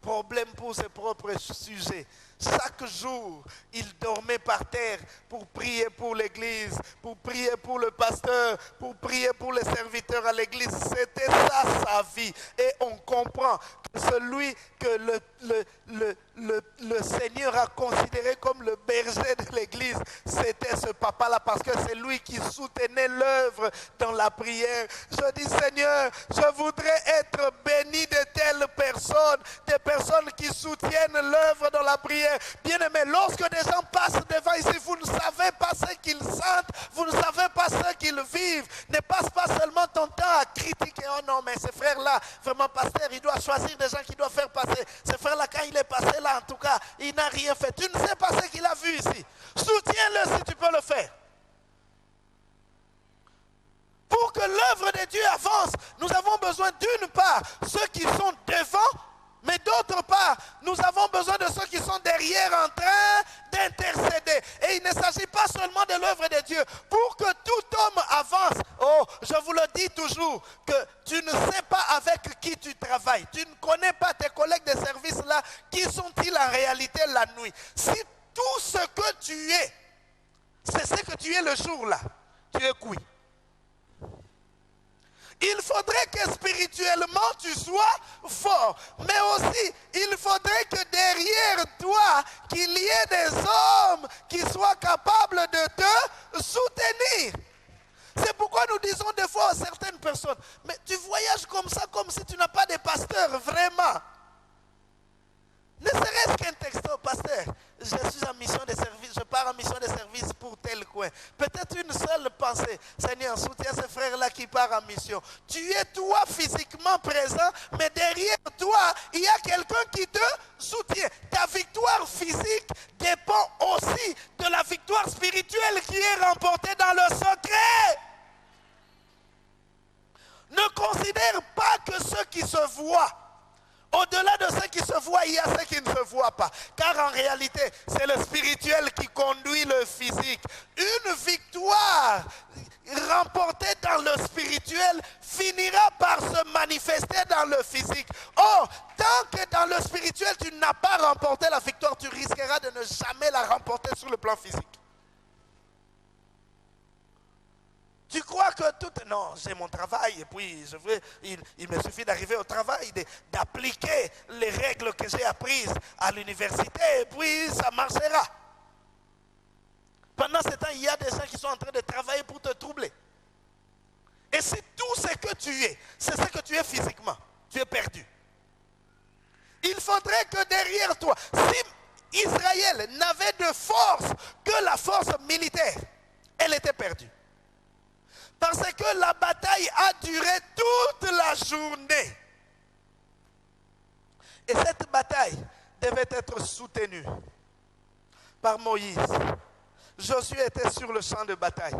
problèmes, pour ses propres sujets. Chaque jour, il dormait par terre pour prier pour l'église, pour prier pour le pasteur, pour prier pour les serviteurs à l'église. C'était ça sa vie. Et on comprend que celui que le Seigneur a considéré comme le berger de l'église, c'était ce papa-là, parce que c'est lui qui soutenait l'œuvre dans la prière. Je dis, Seigneur, je voudrais être béni de telles personnes, des personnes qui soutiennent l'œuvre dans la prière. Bien-aimés, lorsque des gens passent devant ici, vous ne savez pas ce qu'ils sentent, vous ne savez pas ce qu'ils vivent. Ne passe pas seulement ton temps à critiquer. Oh non, mais ce frère-là, vraiment pasteur, il doit choisir des gens qui doivent faire passer. Ce frère-là, quand il est passé là, en tout cas, il n'a rien fait. Tu ne sais pas ce qu'il a vu ici. Soutiens-le si tu peux le faire. Pour que l'œuvre de Dieu avance, nous avons besoin d'une part, ceux qui sont devant, mais d'autre part, nous avons besoin de ceux qui sont derrière en train d'intercéder. Et il ne s'agit pas seulement de l'œuvre de Dieu. Pour que tout homme avance, oh, je vous le dis toujours, que tu ne sais pas avec qui tu travailles. Tu ne connais pas tes collègues de service là, qui sont-ils en réalité la nuit. Si tout ce que tu es, c'est ce que tu es le jour-là, tu es cuit. Il faudrait que spirituellement tu sois fort. Mais aussi, il faudrait que derrière toi, qu'il y ait des hommes qui soient capables de te soutenir. C'est pourquoi nous disons des fois à certaines personnes, mais tu voyages comme ça, comme si tu n'as pas de pasteur, vraiment. Ne serait-ce qu'un texto, pasteur, je suis en mission de service, je pars en mission de service pour tel coin. Peut-être une seule pensée, Seigneur, soutiens ce frère-là qui part en mission. Tu es toi physiquement présent, mais derrière toi, il y a quelqu'un qui te soutient. Ta victoire physique dépend aussi de la victoire spirituelle qui est remportée dans le secret. Ne considère pas que ceux qui se voient. Au-delà de ce qui se voit, il y a ce qui ne se voit pas. Car en réalité, c'est le spirituel qui conduit le physique. Une victoire remportée dans le spirituel finira par se manifester dans le physique. Or, tant que dans le spirituel, tu n'as pas remporté la victoire, tu risqueras de ne jamais la remporter sur le plan physique. Tu crois que tout... Non, j'ai mon travail et puis il me suffit d'arriver au travail, d'appliquer les règles que j'ai apprises à l'université et puis ça marchera. Pendant ce temps, il y a des gens qui sont en train de travailler pour te troubler. Et c'est tout ce que tu es, c'est ce que tu es physiquement, tu es perdu. Il faudrait que derrière toi, si Israël n'avait de force que la force militaire, elle était perdue. Parce que la bataille a duré toute la journée. Et cette bataille devait être soutenue par Moïse. Josué était sur le champ de bataille.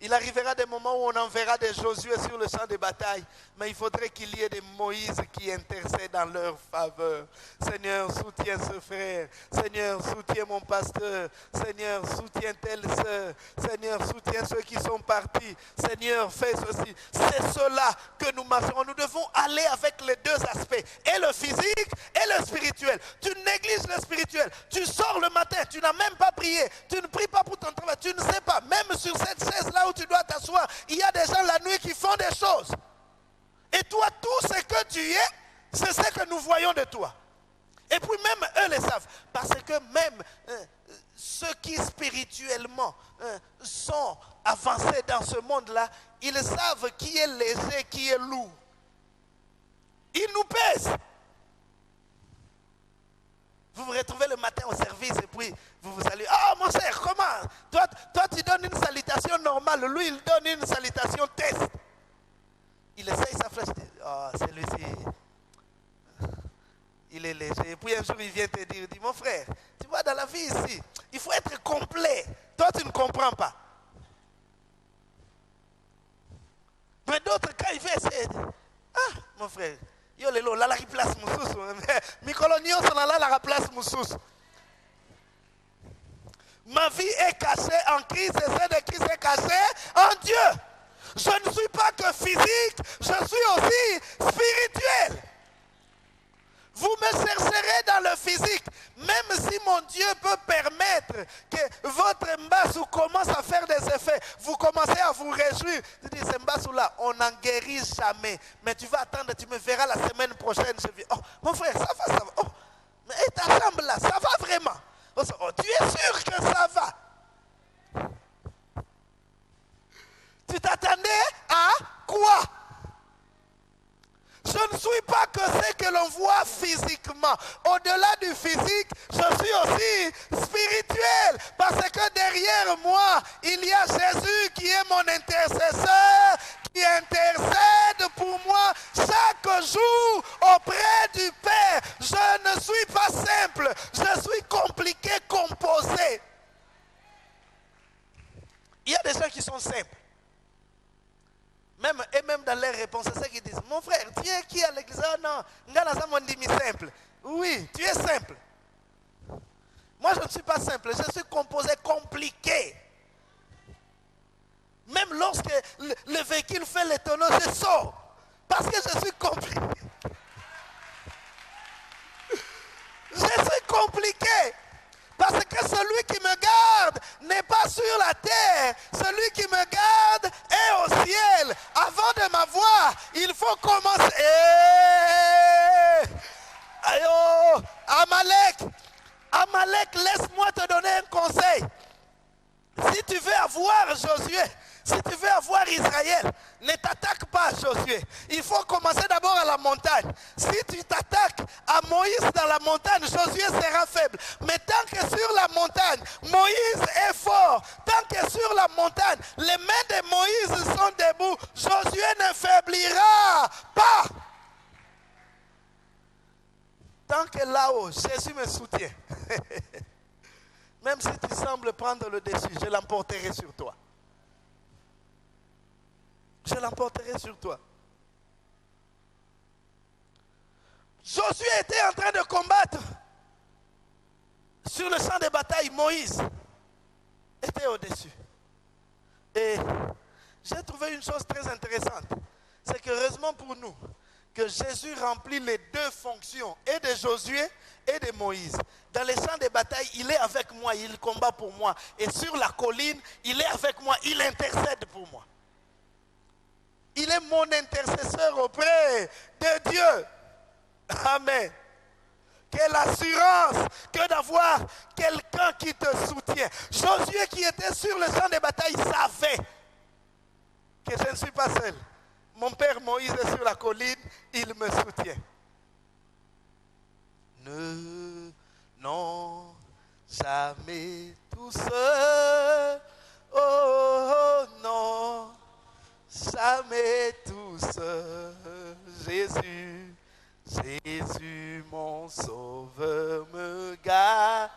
Il arrivera des moments où on enverra des Josué sur le champ de bataille, mais il faudrait qu'il y ait des Moïse qui intercèdent en leur faveur. Seigneur, soutiens ce frère. Seigneur, soutiens mon pasteur. Seigneur, soutiens telle sœur. Seigneur, soutiens ceux qui sont partis. Seigneur, fais ceci. C'est cela que nous marcherons. Nous devons aller avec les deux aspects, et le physique et le spirituel. Tu négliges le spirituel. Tu sors le matin, tu n'as même pas prié. Tu ne pries pas pour ton travail. Tu ne sais pas. Même sur cette chaise-là où tu dois t'asseoir, il y a des gens la nuit qui font des choses. Et toi, tout ce que tu es, c'est ce que nous voyons de toi. Et puis même eux le savent. Parce que même ceux qui spirituellement sont avancés dans ce monde-là, ils savent qui est léger, qui est lourd. Ils nous pèsent. Vous vous retrouvez le matin au service et puis vous vous saluez. Ah, mon cher, comment? Toi, tu donnes une salutation normale. Lui, il donne une salutation test. Il essaye sa flèche. Oh, celui-ci. léger. Et puis un jour, il vient te dire, il dit, mon frère, tu vois, dans la vie ici, il faut être complet. Toi, tu ne comprends pas. Mais d'autres, quand il fait, c'est... Ah, mon frère, yo lelo, là, la place moussous. Mikolonio, son là, la place moussous. Ma vie est cachée en Christ et celle de Christ est cachée en Dieu. Je ne suis pas que physique, je suis aussi spirituel. Vous me chercherez dans le physique, même si mon Dieu peut permettre que votre mbassou commence à faire des effets. Vous commencez à vous réjouir. Tu dis, ce mbassou-là, on n'en guérit jamais. Mais tu vas attendre, tu me verras la semaine prochaine. Je dis, oh, mon frère, ça va, ça va. Oh, mais ta jambe là, ça va vraiment. Oh, tu es sûr que ça va? Tu t'attendais à quoi? Je ne suis pas que ce que l'on voit physiquement. Au-delà du physique, je suis aussi spirituel. Parce que derrière moi, il y a Jésus qui est mon intercesseur, qui intercède pour moi chaque jour auprès du Père. Je ne suis pas simple, je suis compliqué, composé. Il y a des gens qui sont simples. Même dans leurs réponses, c'est ça qu'ils disent. Mon frère, tu es qui à l'église? Oh non, on dit simple. Oui, tu es simple. Moi, je ne suis pas simple, je suis composé, compliqué. Même lorsque le véhicule fait les tonneaux, je sors. Parce que je suis compliqué. Je suis compliqué. Parce que celui qui me garde n'est pas sur la terre. Celui qui me garde est au ciel. Avant de m'avoir, il faut commencer. Ayo, Amalek, laisse-moi te donner un conseil. Si tu veux avoir Josué, si tu veux avoir Israël, ne t'attaque pas à Josué. Il faut commencer d'abord à la montagne. Si tu t'attaques à Moïse dans la montagne, Josué sera faible. Mais tant que sur la montagne, Moïse est fort. Tant que sur la montagne, les mains de Moïse sont debout, Josué ne faiblira pas. Tant que là-haut, Jésus me soutient. Même si tu sembles prendre le dessus, je l'emporterai sur toi. Je l'emporterai sur toi. Josué était en train de combattre. Sur le champ de bataille, Moïse était au-dessus. Et j'ai trouvé une chose très intéressante. C'est que heureusement pour nous, que Jésus remplit les deux fonctions, et de Josué et de Moïse. Dans les champs de bataille, il est avec moi, il combat pour moi. Et sur la colline, il est avec moi, il intercède pour moi. Il est mon intercesseur auprès de Dieu. Amen. Quelle assurance que d'avoir quelqu'un qui te soutient. Josué qui était sur le champ de bataille savait que je ne suis pas seul. Mon père Moïse est sur la colline, il me soutient. Non, jamais tout seul. Oh non, jamais tout seul. Jésus, Jésus mon sauveur me garde.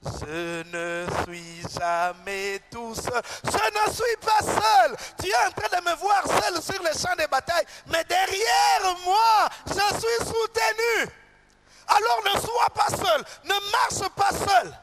Je ne suis jamais tout seul. Je ne suis pas seul. Tu es en train de me voir seul sur le champ de bataille. Mais derrière moi, je suis soutenu. Alors ne sois pas seul. Ne marche pas seul.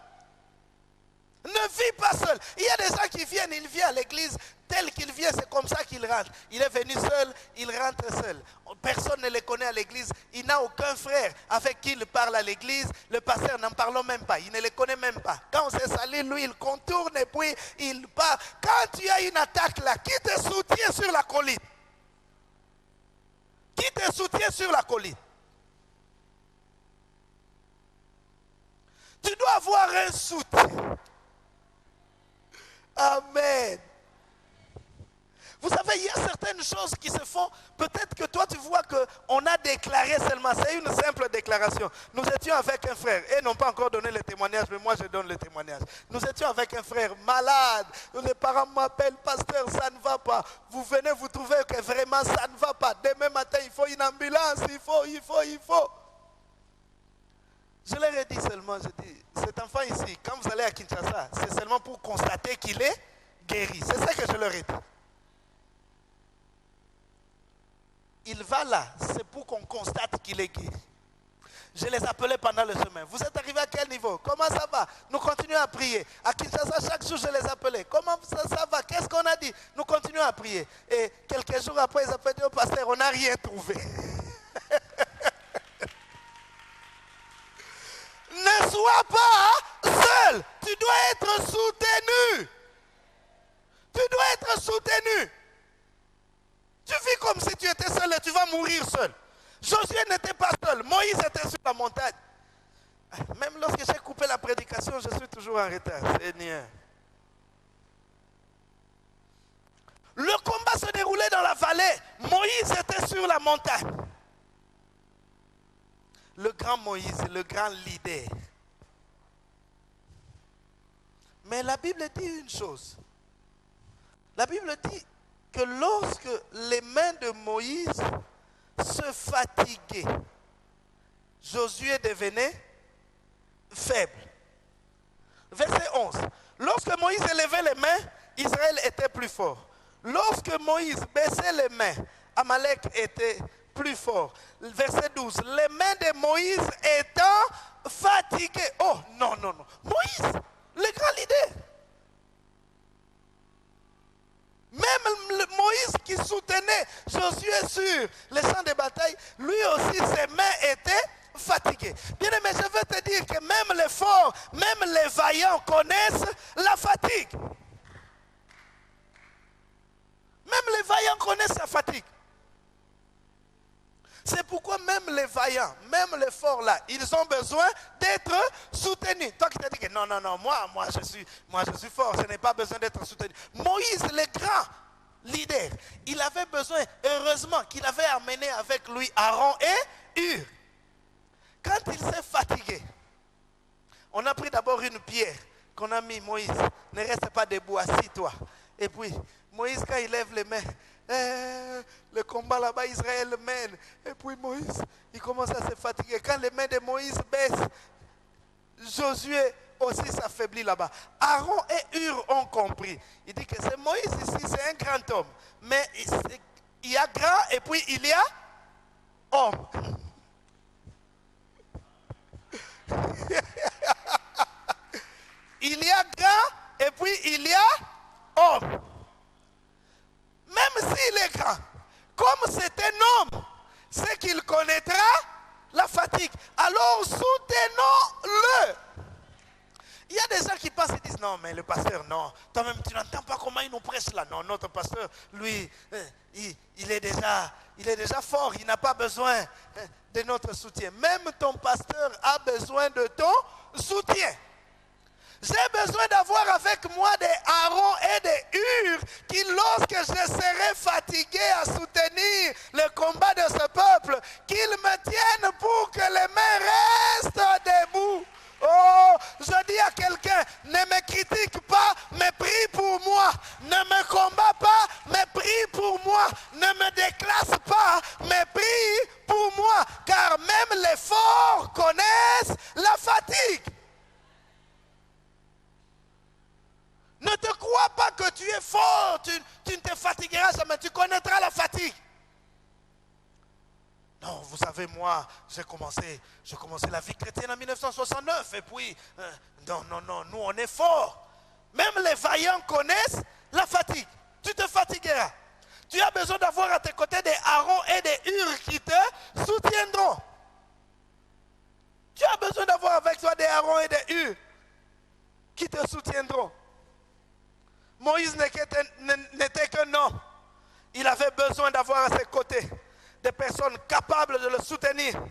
Ne vis pas seul. Il y a des gens qui viennent, ils viennent à l'église. Tel qu'il vient, c'est comme ça qu'il rentre. Il est venu seul, il rentre seul. Personne ne le connaît à l'église. Il n'a aucun frère avec qui il parle à l'église. Le pasteur n'en parle même pas. Il ne le connaît même pas. Quand on s'est sali, lui, il contourne et puis il part. Quand tu as une attaque là, qui te soutient sur la colline? Qui te soutient sur la colline? Tu dois avoir un soutien. Amen. Vous savez, il y a certaines choses qui se font. Peut-être que toi, tu vois qu'on a déclaré seulement, c'est une simple déclaration. Nous étions avec un frère, et n'ont pas encore donné le témoignage, mais moi je donne le témoignage. Nous étions avec un frère malade, les parents m'appellent, pasteur, ça ne va pas. Vous venez, vous trouvez que vraiment ça ne va pas. Demain matin, il faut une ambulance, il faut. Je leur ai dit seulement, je dis, cet enfant ici, quand vous allez à Kinshasa, c'est seulement pour constater qu'il est guéri. C'est ça que je leur ai dit. Il va là, c'est pour qu'on constate qu'il est guéri. Je les appelais pendant le chemin. Vous êtes arrivés à quel niveau? Comment ça va? Nous continuons à prier. À Kinshasa, chaque jour, je les appelais. Comment ça va? Qu'est-ce qu'on a dit? Nous continuons à prier. Et quelques jours après, ils appellent au pasteur, on n'a rien trouvé. Ne sois pas seul. Tu dois être soutenu. Tu dois être soutenu. Tu vis comme si tu étais seul et tu vas mourir seul. Josué n'était pas seul. Moïse était sur la montagne. Même lorsque j'ai coupé la prédication, je suis toujours en retard. Seigneur. Le combat se déroulait dans la vallée. Moïse était sur la montagne. Le grand Moïse, le grand leader. Mais la Bible dit une chose. La Bible dit que lorsque les mains de Moïse se fatiguaient, Josué devenait faible. Verset 11. Lorsque Moïse élevait les mains, Israël était plus fort. Lorsque Moïse baissait les mains, Amalek était plus fort. Verset 12. Les mains de Moïse étant fatiguées. Oh, non. Moïse, le grand leader. Même Moïse qui soutenait Josué sur les champs de bataille, lui aussi ses mains étaient fatiguées. Bien aimé, je veux te dire que même les forts, même les vaillants connaissent la fatigue. Même les vaillants connaissent la fatigue. C'est pourquoi même les vaillants, même les forts là, ils ont besoin d'être soutenus. Toi qui t'as dit que non, moi je suis fort, je n'ai pas besoin d'être soutenu. Moïse, le grand leader, il avait besoin, heureusement qu'il avait amené avec lui Aaron et Hur. Quand il s'est fatigué, on a pris d'abord une pierre qu'on a mis Moïse. Ne reste pas debout, assis-toi. Et puis, Moïse, quand il lève les mains, le combat là-bas, Israël mène. Et puis Moïse, il commence à se fatiguer. Quand les mains de Moïse baissent, Josué aussi s'affaiblit là-bas. Aaron et Hur ont compris. Il dit que c'est Moïse ici, c'est un grand homme. Mais il y a grand et puis il y a homme. Il y a grand et puis il y a homme. Même s'il est grand, comme c'est un homme, c'est qu'il connaîtra la fatigue. Alors soutenons-le. Il y a des gens qui passent et disent non, mais le pasteur, non. Toi-même, tu n'entends pas comment il nous prêche là. Non, notre pasteur, lui, il est déjà fort. Il n'a pas besoin de notre soutien. Même ton pasteur a besoin de ton soutien. J'ai besoin d'avoir avec moi des Aaron et des Hur qui, lorsque je serai fatigué à soutenir le combat de ce peuple, qu'ils me tiennent pour que les mains restent debout. Oh, je dis à quelqu'un, ne me critique pas, mais prie pour moi. Ne me combat pas, mais prie pour moi. Ne me déclasse pas, mais prie pour moi. Car même les forts connaissent la fatigue. Ne te crois pas que tu es fort, tu ne te fatigueras jamais, tu connaîtras la fatigue. Non, vous savez, moi, j'ai commencé la vie chrétienne en 1969 et puis, non, nous on est forts. Même les vaillants connaissent la fatigue. Tu te fatigueras. Tu as besoin d'avoir à tes côtés des Aaron et des Hur qui te soutiendront. Tu as besoin d'avoir avec toi des Aaron et des Hur qui te soutiendront. Moïse n'était qu'un homme. Il avait besoin d'avoir à ses côtés des personnes capables de le soutenir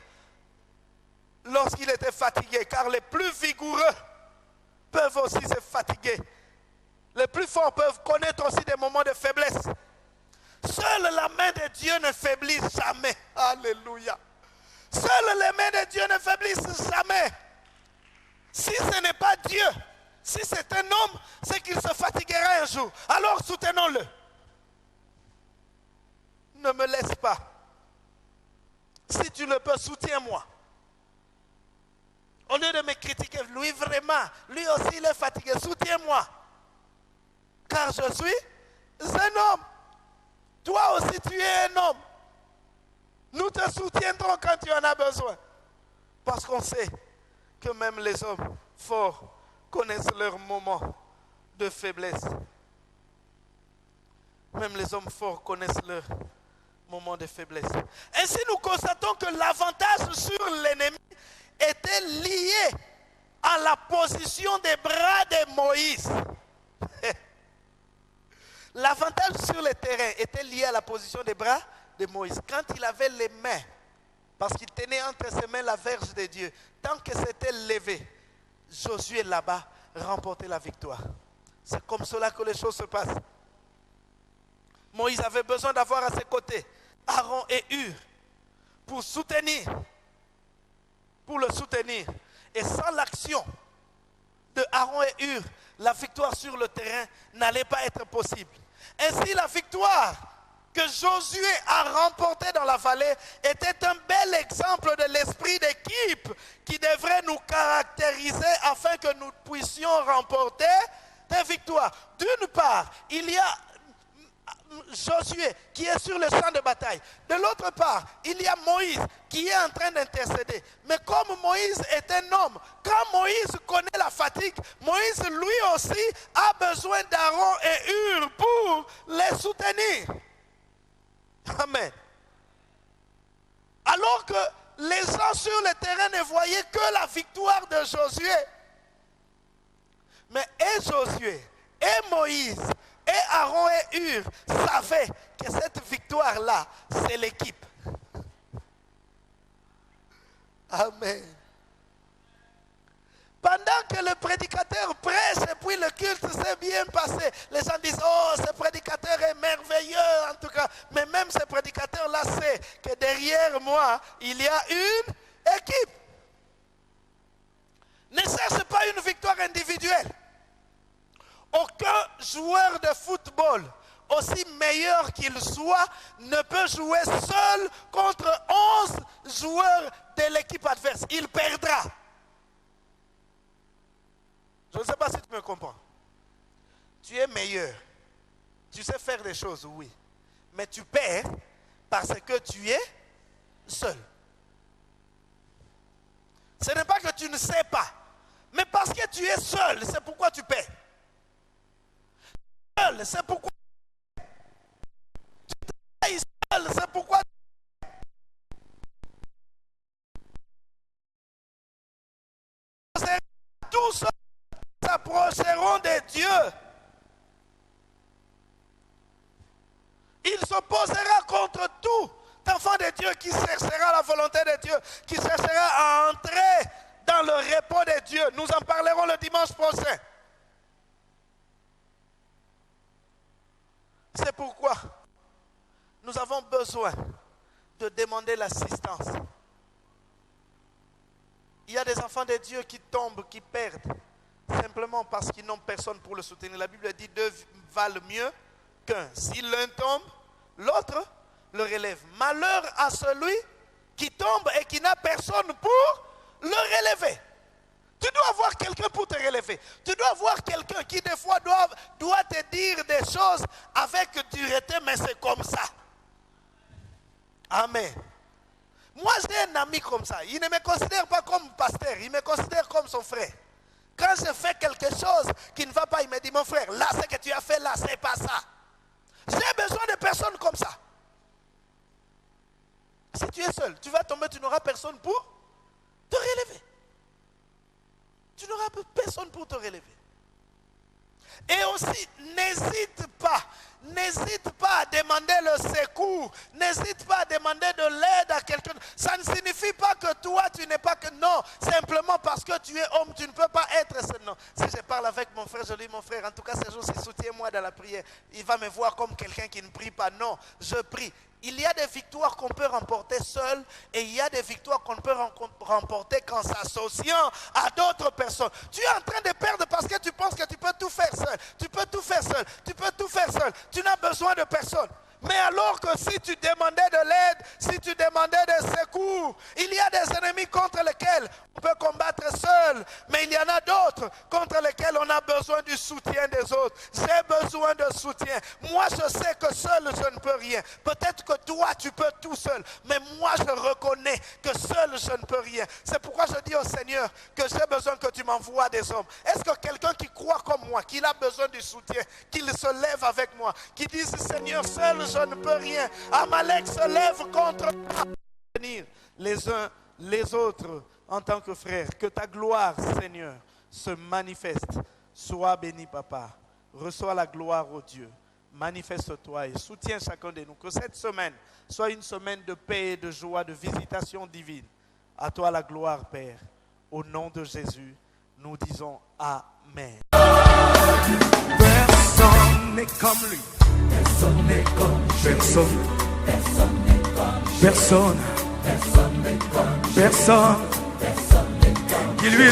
lorsqu'il était fatigué. Car les plus vigoureux peuvent aussi se fatiguer. Les plus forts peuvent connaître aussi des moments de faiblesse. Seule la main de Dieu ne faiblit jamais. Alléluia. Seule les mains de Dieu ne faiblissent jamais. Si ce n'est pas Dieu, si c'est un homme, c'est qu'il se fatiguera un jour. Alors soutenons-le. Ne me laisse pas. Si tu le peux, soutiens-moi. Au lieu de me critiquer, lui vraiment, lui aussi il est fatigué, soutiens-moi. Car je suis un homme. Toi aussi tu es un homme. Nous te soutiendrons quand tu en as besoin. Parce qu'on sait que même les hommes forts connaissent leurs moments de faiblesse. Même les hommes forts connaissent leurs moments de faiblesse. Ainsi nous constatons que l'avantage sur l'ennemi était lié à la position des bras de Moïse. L'avantage sur le terrain était lié à la position des bras de Moïse. Quand il avait les mains, parce qu'il tenait entre ses mains la verge de Dieu, tant que c'était levé, Josué là-bas remportait la victoire. C'est comme cela que les choses se passent. Moïse avait besoin d'avoir à ses côtés Aaron et Hur pour le soutenir. Et sans l'action de Aaron et Hur, la victoire sur le terrain n'allait pas être possible. Ainsi, la victoire que Josué a remportée dans la vallée était un bel exemple de l'esprit d'équipe qui devrait nous caractériser afin que nous puissions remporter des victoires. D'une part, il y a Josué qui est sur le champ de bataille. De l'autre part, il y a Moïse qui est en train d'intercéder. Mais comme Moïse est un homme, quand Moïse connaît la fatigue, Moïse lui aussi a besoin d'Aaron et Hur pour les soutenir. Amen. Alors que les gens sur le terrain ne voyaient que la victoire de Josué. Mais et Josué, et Moïse, et Aaron et Hur savaient que cette victoire-là, c'est l'équipe. Amen. Pendant que le prédicateur prêche et puis le culte s'est bien passé, les gens disent, oh, ce prédicateur est merveilleux en tout cas. Mais même ce prédicateur-là sait que derrière moi, il y a une équipe. Ne cherche pas une victoire individuelle. Aucun joueur de football, aussi meilleur qu'il soit, ne peut jouer seul contre 11 joueurs de l'équipe adverse. Il perdra. Je ne sais pas si tu me comprends. Tu es meilleur. Tu sais faire des choses, oui. Mais tu perds parce que tu es seul. Ce n'est pas que tu ne sais pas, mais parce que tu es seul, c'est pourquoi tu perds. Seul, c'est pourquoi tu travailles seul, c'est pourquoi tous s'approcheront de Dieu. Il s'opposera contre tout enfant de Dieu qui cherchera la volonté de Dieu, qui cherchera à entrer dans le repos de Dieu. Nous en parlerons le dimanche prochain. C'est pourquoi nous avons besoin de demander l'assistance. Il y a des enfants de Dieu qui tombent, qui perdent, simplement parce qu'ils n'ont personne pour le soutenir. La Bible dit deux valent mieux qu'un. Si l'un tombe, l'autre le relève. Malheur à celui qui tombe et qui n'a personne pour le relever. Tu dois avoir quelqu'un pour te relever. Tu dois avoir quelqu'un qui des fois doit te dire des choses avec dureté, mais c'est comme ça. Amen. Moi j'ai un ami comme ça. Il ne me considère pas comme pasteur, il me considère comme son frère. Quand je fais quelque chose qui ne va pas, il me dit, mon frère, là ce que tu as fait là, c'est pas ça. J'ai besoin de personnes comme ça. Si tu es seul, tu vas tomber, tu n'auras personne pour te relever. Tu n'auras personne pour te relever. Et aussi, n'hésite pas à demander le secours, n'hésite pas à demander de l'aide à quelqu'un. Ça ne signifie pas que que toi, tu n'es pas que non. Simplement parce que tu es homme, tu ne peux pas être ce non. Si je parle avec mon frère, je dis mon frère, en tout cas ces jours-ci, soutiens-moi dans la prière. Il va me voir comme quelqu'un qui ne prie pas. Non, je prie. Il y a des victoires qu'on peut remporter seul et il y a des victoires qu'on peut remporter qu'en s'associant à d'autres personnes. Tu es en train de perdre parce que tu penses que tu peux tout faire seul. Tu peux tout faire seul. Tu peux tout faire seul. Tu n'as besoin de personne. Mais alors que si tu demandais de l'aide, si tu demandais des secours, il y a des ennemis contre lesquels on peut combattre seul, mais il y en a d'autres contre lesquels on a besoin du soutien des autres. J'ai besoin de soutien. Moi, je sais que seul, je ne peux rien. Peut-être que toi, tu peux tout seul, mais moi, je reconnais que seul, je ne peux rien. C'est pourquoi je dis au Seigneur que j'ai besoin que tu m'envoies des hommes. Est-ce que quelqu'un qui croit comme moi, qu'il a besoin du soutien, qu'il se lève avec moi, qui dise, Seigneur, seul, je ne peux rien. Amalek se lève contre moi. Les uns, les autres, en tant que frères. Que ta gloire, Seigneur, se manifeste. Sois béni, Papa. Reçois la gloire, ô Dieu. Manifeste-toi et soutiens chacun de nous. Que cette semaine soit une semaine de paix et de joie, de visitation divine. À toi la gloire, Père. Au nom de Jésus, nous disons Amen. Personne n'est comme lui. Personne n'est comme personne. Personne n'est comme personne. Personne n'est comme personne. Personne n'est comme qui lui